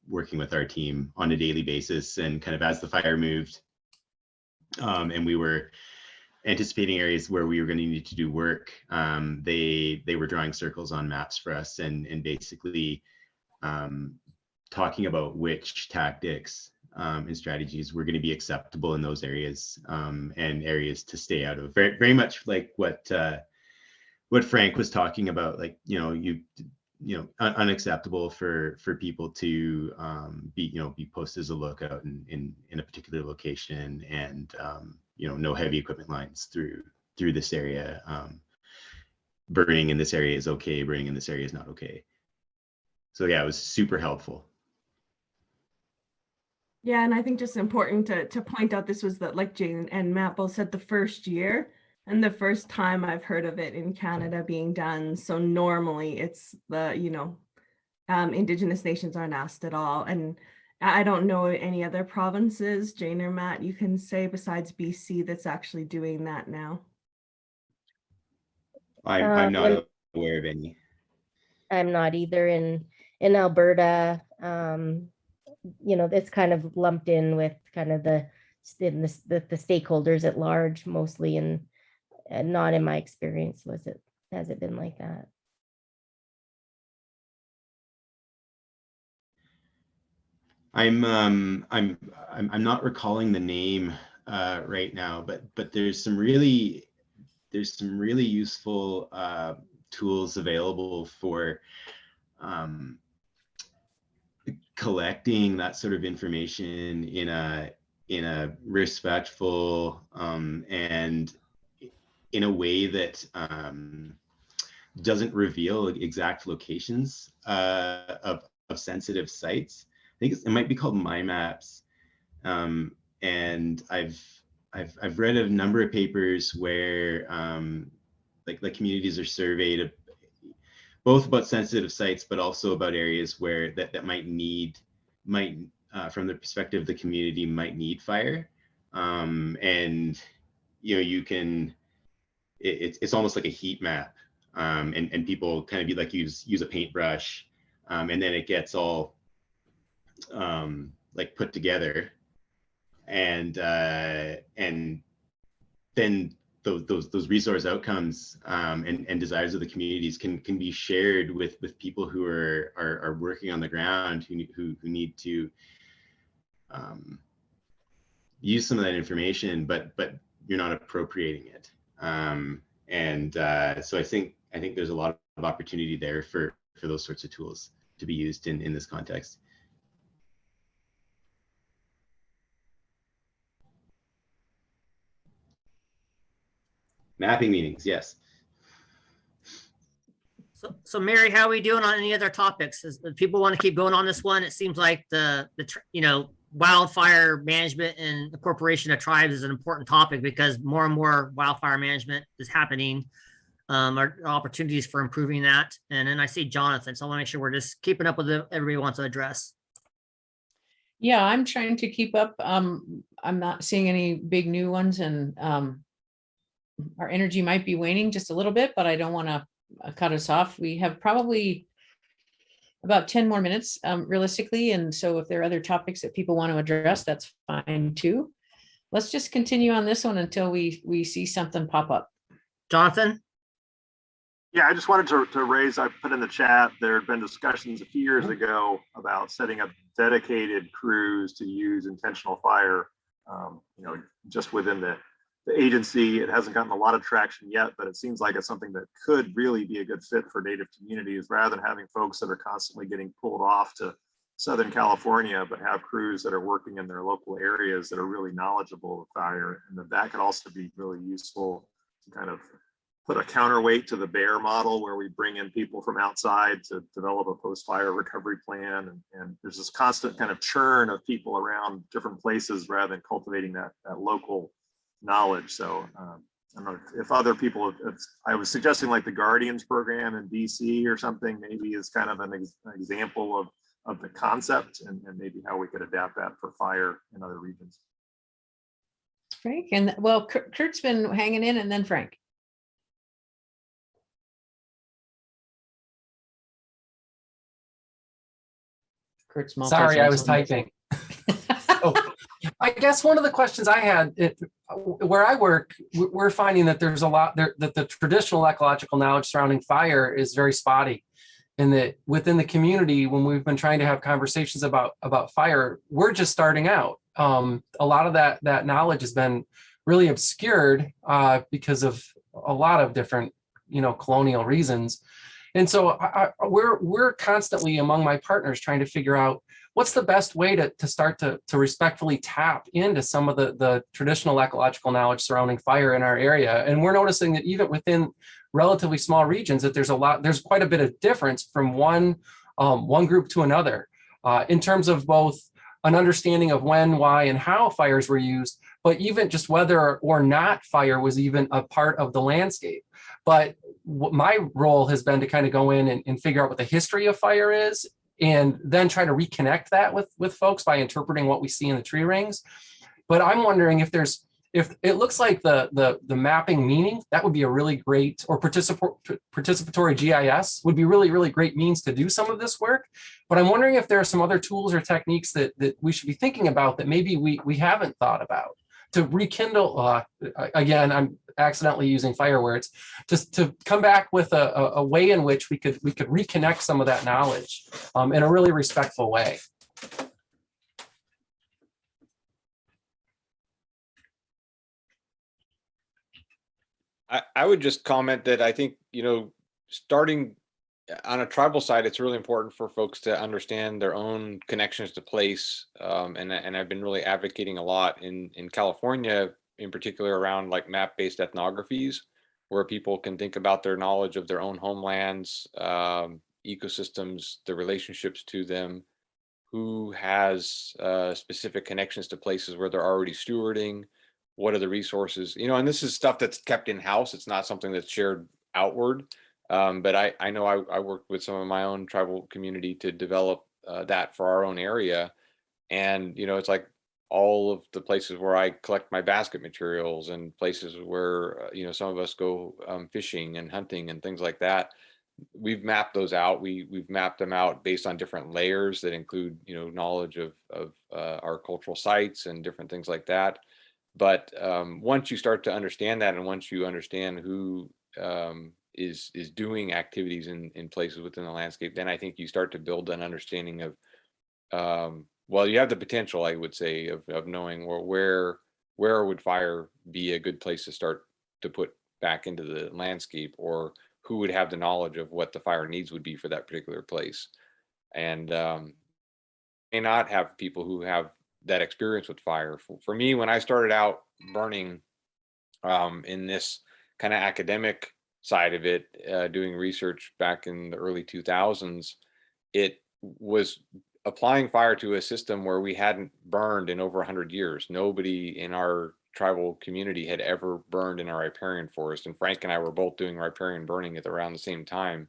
working with our team on a daily basis, and kind of as the fire moved, and we were anticipating areas where we were going to need to do work. They were drawing circles on maps for us, and basically talking about which tactics and strategies were going to be acceptable in those areas, and areas to stay out of. Very, very much like what Frank was talking about, like, unacceptable for people to be posted as a lookout in a particular location, and no heavy equipment lines through this area. Burning in this area is okay, burning in this area is not okay. So yeah, it was super helpful. Yeah, and I think just important to point out, this was like Jane and Matt both said, the first year and the first time I've heard of it in Canada being done. So normally it's the, Indigenous nations aren't asked at all. And I don't know any other provinces, Jane or Matt, you can say besides BC that's actually doing that now. I'm not aware of any. I'm not either in Alberta. It's kind of lumped in with kind of the stakeholders at large mostly, and not in my experience has it been like that. I'm not recalling the name right now, but there's some really useful tools available for collecting that sort of information in a respectful and in a way that doesn't reveal exact locations of sensitive sites. I think it might be called My Maps, and I've read a number of papers where like communities are surveyed both about sensitive sites, but also about areas where that might from the perspective of the community might need fire. And you can, it's almost like a heat map, and people kind of use a paintbrush, and then it gets all like put together, and then those resource outcomes and desires of the communities can be shared with people who are working on the ground, who need to use some of that information, but you're not appropriating it. So I think there's a lot of opportunity there for those sorts of tools to be used in this context. Mapping meetings, yes. So Mary, how are we doing on any other topics? If people want to keep going on this one, it seems like the wildfire management and incorporation of tribes is an important topic, because more and more wildfire management is happening. Are opportunities for improving that. And then I see Jonathan, so I want to make sure we're just keeping up with everybody wants to address. Yeah, I'm trying to keep up. I'm not seeing any big new ones, and our energy might be waning just a little bit, but I don't want to cut us off. We have probably about 10 more minutes realistically. And so if there are other topics that people want to address, that's fine too. Let's just continue on this one until we see something pop up. Jonathan? Yeah, I just wanted to raise, I put in the chat, there had been discussions a few years ago about setting up dedicated crews to use intentional fire, just within the agency. It hasn't gotten a lot of traction yet, but it seems like it's something that could really be a good fit for Native communities, rather than having folks that are constantly getting pulled off to Southern California, but have crews that are working in their local areas that are really knowledgeable of fire. And that could also be really useful to kind of put a counterweight to the bear model, where we bring in people from outside to develop a post-fire recovery plan. And there's this constant kind of churn of people around different places rather than cultivating that local knowledge. So I don't know if other people, I was suggesting like the Guardians program in DC or something, maybe is kind of an example of the concept, and maybe how we could adapt that for fire in other regions. Frank, and well, Kurt's been hanging in, and then Frank. Kurt's Sorry, I was typing. I guess one of the questions I had, where I work, we're finding that there's a lot there, that the traditional ecological knowledge surrounding fire is very spotty. and that within the community, when we've been trying to have conversations about fire, we're just starting out. A lot of that knowledge has been really obscured because of a lot of different, colonial reasons. And so we're constantly among my partners trying to figure out what's the best way to start to respectfully tap into some of the traditional ecological knowledge surrounding fire in our area. And we're noticing that even within relatively small regions, that there's quite a bit of difference from one group to another in terms of both an understanding of when, why, and how fires were used, but even just whether or not fire was even a part of the landscape. But my role has been to kind of go in and figure out what the history of fire is, and then try to reconnect that with folks by interpreting what we see in the tree rings. But I'm wondering if it looks like the mapping meaning, that would be a really great, or participatory GIS would be really, really great means to do some of this work. But I'm wondering if there are some other tools or techniques that we should be thinking about that maybe we haven't thought about to rekindle, again, I'm accidentally using fire words, just to come back with a way in which we could reconnect some of that knowledge in a really respectful way. I would just comment that I think, starting on a tribal side, it's really important for folks to understand their own connections to place. And I've been really advocating a lot in California, in particular around like map-based ethnographies, where people can think about their knowledge of their own homelands, ecosystems, the relationships to them, who has specific connections to places where they're already stewarding, what are the resources, and this is stuff that's kept in-house. It's not something that's shared outward. But I know I worked with some of my own tribal community to develop that for our own area. And, it's like all of the places where I collect my basket materials and places where, some of us go fishing and hunting and things like that. We've mapped those out. We've mapped them out based on different layers that include, knowledge of our cultural sites and different things like that. But once you start to understand that, and once you understand who is doing activities in places within the landscape, then I think you start to build an understanding of, well, you have the potential, I would say, of knowing where would fire be a good place to start to put back into the landscape, or who would have the knowledge of what the fire needs would be for that particular place. And may not have people who have that experience with fire. For me, when I started out burning in this kind of academic side of it, doing research back in the early 2000s, it was applying fire to a system where we hadn't burned in over 100 years. Nobody in our tribal community had ever burned in a riparian forest. And Frank and I were both doing riparian burning at around the same time.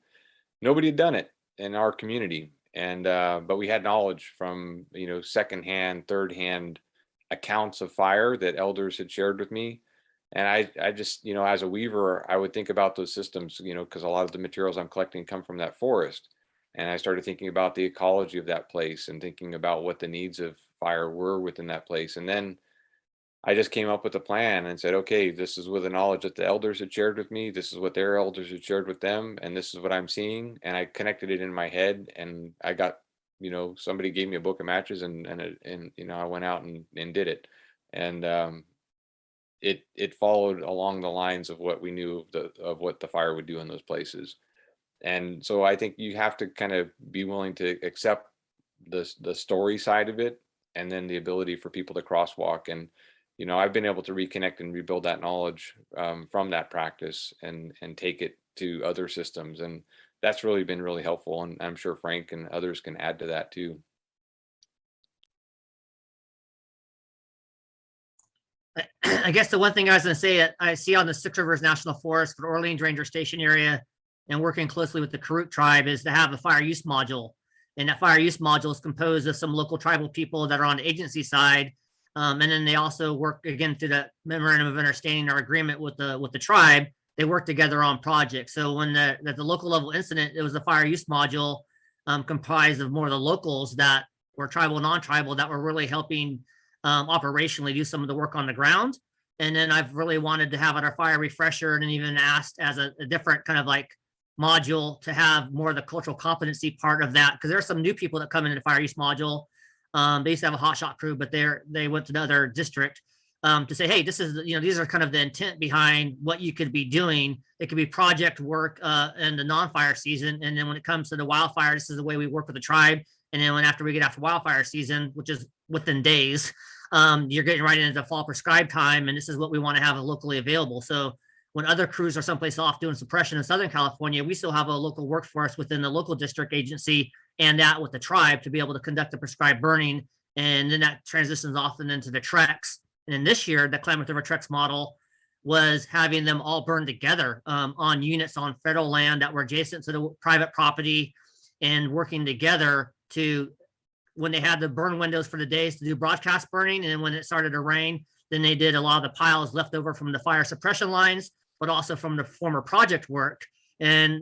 Nobody had done it in our community. And but we had knowledge from, secondhand, third-hand accounts of fire that elders had shared with me. And I just, as a weaver, I would think about those systems, because a lot of the materials I'm collecting come from that forest. And I started thinking about the ecology of that place and thinking about what the needs of fire were within that place. And then I just came up with a plan and said, okay, this is with the knowledge that the elders had shared with me. This is what their elders had shared with them. And this is what I'm seeing. And I connected it in my head, and I got, somebody gave me a book of matches, and I went out and did it. And it followed along the lines of what we knew of what the fire would do in those places. And so I think you have to kind of be willing to accept the story side of it, and then the ability for people to crosswalk. And I've been able to reconnect and rebuild that knowledge from that practice and take it to other systems. And that's really been really helpful. And I'm sure Frank and others can add to that too. I guess the one thing I was going to say, I see on the Six Rivers National Forest for Orleans Ranger Station area, and working closely with the Karuk tribe, is to have a fire use module. And that fire use module is composed of some local tribal people that are on the agency side. And then they also work, again, through the memorandum of understanding or agreement with the tribe. They work together on projects. So when at the local level incident, it was a fire use module comprised of more of the locals that were tribal, non-tribal, that were really helping operationally do some of the work on the ground. And then I've really wanted to have it our fire refresher, and even asked as a different kind of like module to have more of the cultural competency part of that, because there are some new people that come into the fire use module. They used to have a hotshot crew, but they went to another district to say, hey, this is, these are kind of the intent behind what you could be doing. It could be project work in the non-fire season. And then when it comes to the wildfire, this is the way we work with the tribe. And then after we get after wildfire season, which is within days, you're getting right into the fall prescribed time. And this is what we want to have locally available. So when other crews are someplace off doing suppression in Southern California, we still have a local workforce within the local district agency and that with the tribe to be able to conduct the prescribed burning. And then that transitions often into the treks. And then this year, the Klamath River Treks model was having them all burn together on units on federal land that were adjacent to the private property and working together to, when they had the burn windows for the days, to do broadcast burning. And when it started to rain, then they did a lot of the piles left over from the fire suppression lines, but also from the former project work. And,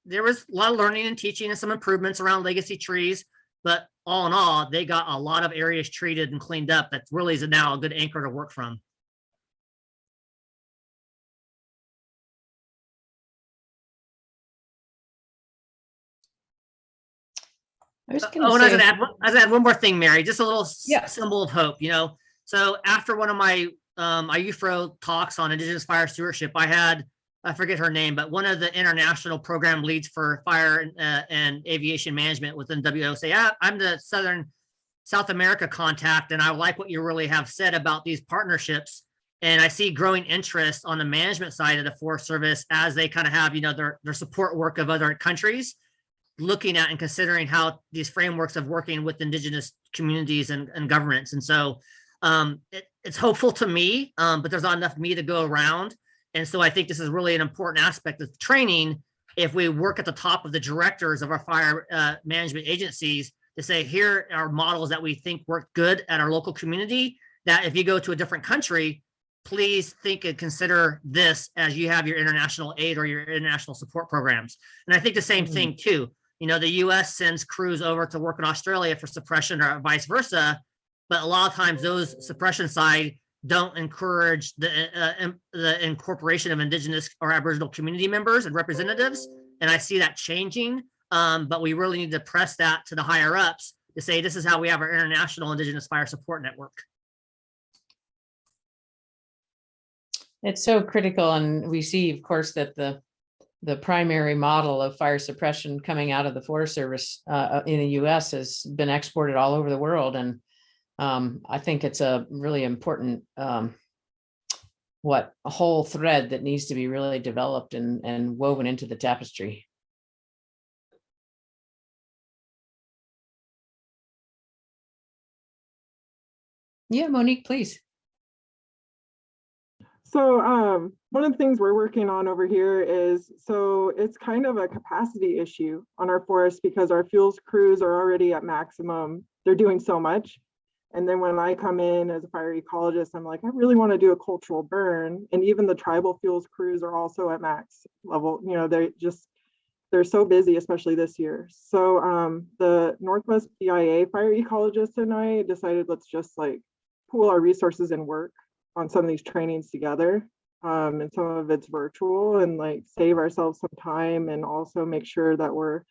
there was a lot of learning and teaching and some improvements around legacy trees, but all in all, they got a lot of areas treated and cleaned up. That really is now a good anchor to work from. I was Oh, going and I to was say, gonna add one more thing, Mary, just a little Yeah. symbol of hope, So after one of my IUFRO talks on Indigenous fire stewardship, I forget her name, but one of the international program leads for fire and aviation management within WOSA. I'm the South America contact, and I like what you really have said about these partnerships. And I see growing interest on the management side of the Forest Service as they kind of have, their support work of other countries, looking at and considering how these frameworks of working with Indigenous communities and governments. And so it's hopeful to me, but there's not enough me to go around. And so I think this is really an important aspect of training. If we work at the top of the directors of our fire management agencies to say, here are models that we think work good at our local community, that if you go to a different country, please think and consider this as you have your international aid or your international support programs. And I think the same thing too. The US sends crews over to work in Australia for suppression or vice versa, but a lot of times those suppression side don't encourage the incorporation of Indigenous or Aboriginal community members and representatives. And I see that changing, but we really need to press that to the higher ups to say, this is how we have our international Indigenous fire support network. it's so critical. And we see, of course, that the primary model of fire suppression coming out of the Forest Service in the US has been exported all over the world. And I think it's a really important a whole thread that needs to be really developed and woven into the tapestry. Yeah, Monique, please. So one of the things we're working on over here is, so it's kind of a capacity issue on our forest because our fuels crews are already at maximum. They're doing so much. And then when I come in as a fire ecologist, I'm like, I really want to do a cultural burn. And even the tribal fuels crews are also at max level. They're so busy, especially this year. So the Northwest BIA fire ecologist and I decided, let's just pool our resources and work on some of these trainings together. And some of it's virtual and save ourselves some time and also make sure that we're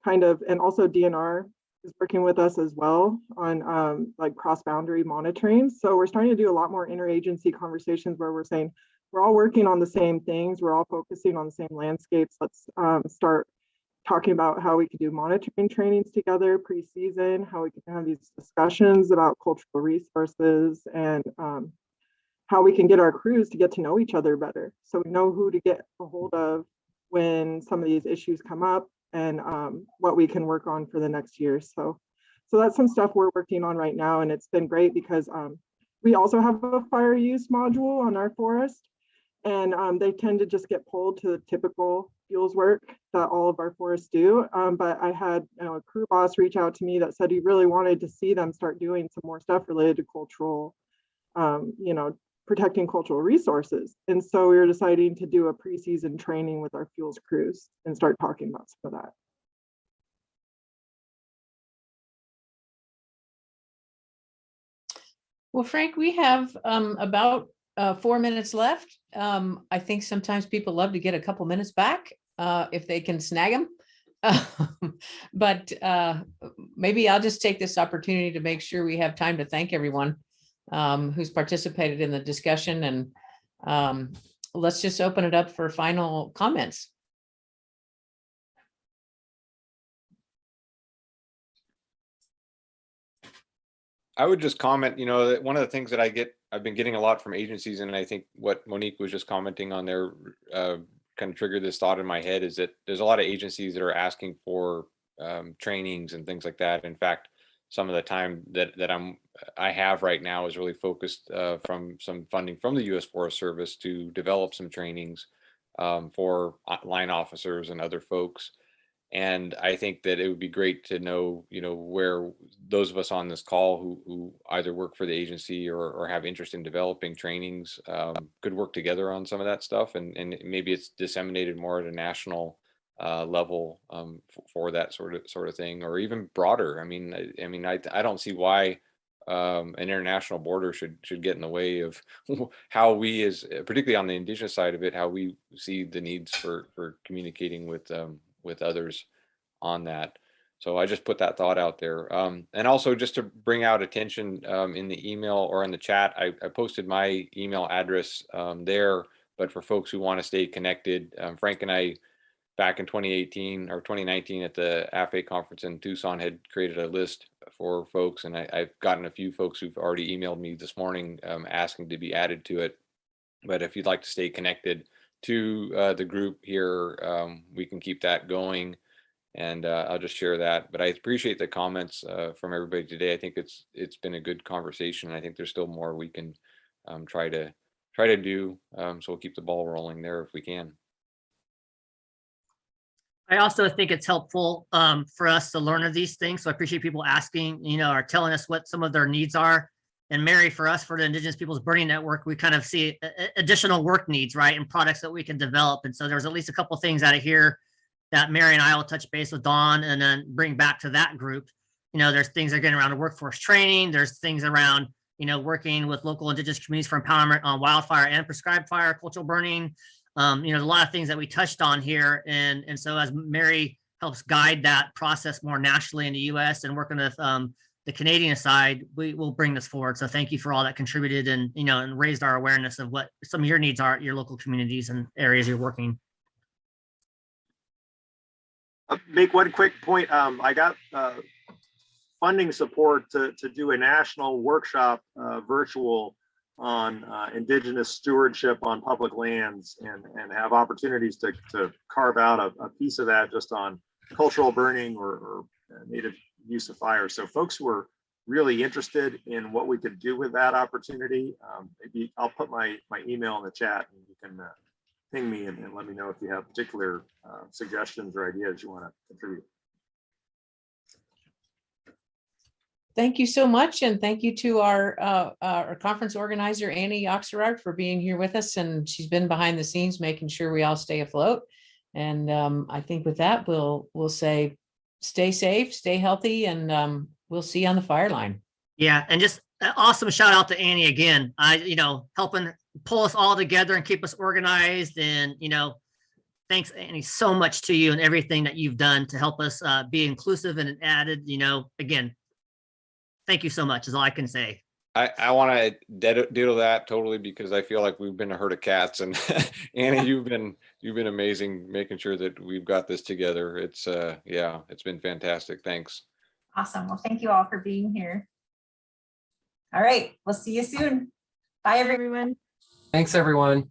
and also DNR is working with us as well on cross-boundary monitoring. So we're starting to do a lot more interagency conversations where we're saying, we're all working on the same things. We're all focusing on the same landscapes. Let's start talking about how we can do monitoring trainings together pre-season, how we can have these discussions about cultural resources and how we can get our crews to get to know each other better. So we know who to get a hold of when some of these issues come up and what we can work on for the next year. So that's some stuff we're working on right now. And it's been great because we also have a fire use module on our forest. And they tend to just get pulled to the typical fuels work that all of our forests do. But I had a crew boss reach out to me that said he really wanted to see them start doing some more stuff related to cultural, protecting cultural resources. And so we were deciding to do a pre-season training with our fuels crews and start talking about some of that. Well, Frank, we have about 4 minutes left. I think sometimes people love to get a couple minutes back. if they can snag them. But maybe I'll just take this opportunity to make sure we have time to thank everyone who's participated in the discussion, and let's just open it up for final comments. I would just comment, that one of the things that I've been getting a lot from agencies, and I think what Monique was just commenting on there kind of triggered this thought in my head, is that there's a lot of agencies that are asking for trainings and things like that. In fact, some of the time that I have right now is really focused from some funding from the U.S. Forest Service to develop some trainings for line officers and other folks. And I think that it would be great to know, where those of us on this call who either work for the agency or have interest in developing trainings could work together on some of that stuff, and maybe it's disseminated more at a national level for that sort of thing, or even broader. I don't see why an international border should get in the way of how we, as particularly on the Indigenous side of it, how we see the needs for communicating with others on that. So I just put that thought out there. And also just to bring out attention in the email or in the chat, I posted my email address there, but for folks who want to stay connected, Frank and I back in 2018 or 2019 at the AFA conference in Tucson had created a list for folks, and I've gotten a few folks who've already emailed me this morning asking to be added to it. But if you'd like to stay connected to the group here, we can keep that going, and I'll just share that. But I appreciate the comments from everybody today. I think it's been a good conversation. I think there's still more we can try to do, so we'll keep the ball rolling there if we can. I also think it's helpful for us to learn of these things. So I appreciate people asking, or telling us what some of their needs are. And Mary, for us, for the Indigenous Peoples Burning Network, we kind of see additional work needs, right, and products that we can develop. And so there's at least a couple of things out of here that Mary and I will touch base with Dawn and then bring back to that group. There's things that are getting around the workforce training. There's things around, working with local Indigenous communities for empowerment on wildfire and prescribed fire, cultural burning. There's a lot of things that we touched on here. And so as Mary helps guide that process more nationally in the US and working with the Canadian side, we will bring this forward. So thank you for all that contributed and, and raised our awareness of what some of your needs are at your local communities and areas you're working. Make one quick point. I got funding support to do a national workshop virtual on Indigenous stewardship on public lands, and have opportunities to carve out a piece of that just on cultural burning or native use of fire. So folks who are really interested in what we could do with that opportunity, maybe I'll put my email in the chat, and you can ping me and let me know if you have particular suggestions or ideas you want to contribute. Thank you so much. And thank you to our conference organizer, Annie Oxerard, for being here with us. And she's been behind the scenes, making sure we all stay afloat. And I think with that, we'll say, stay safe, stay healthy, and we'll see you on the fire line. Yeah. And just an awesome shout out to Annie again. Helping pull us all together and keep us organized. And, thanks, Annie, so much to you and everything that you've done to help us be inclusive and added, again, thank you so much is all I can say. I want to diddle that totally, because I feel like we've been a herd of cats, and Annie, you've been amazing making sure that we've got this together. It's it's been fantastic. Thanks. Awesome. Well, thank you all for being here. All right, we'll see you soon. Bye, everyone. Thanks, everyone.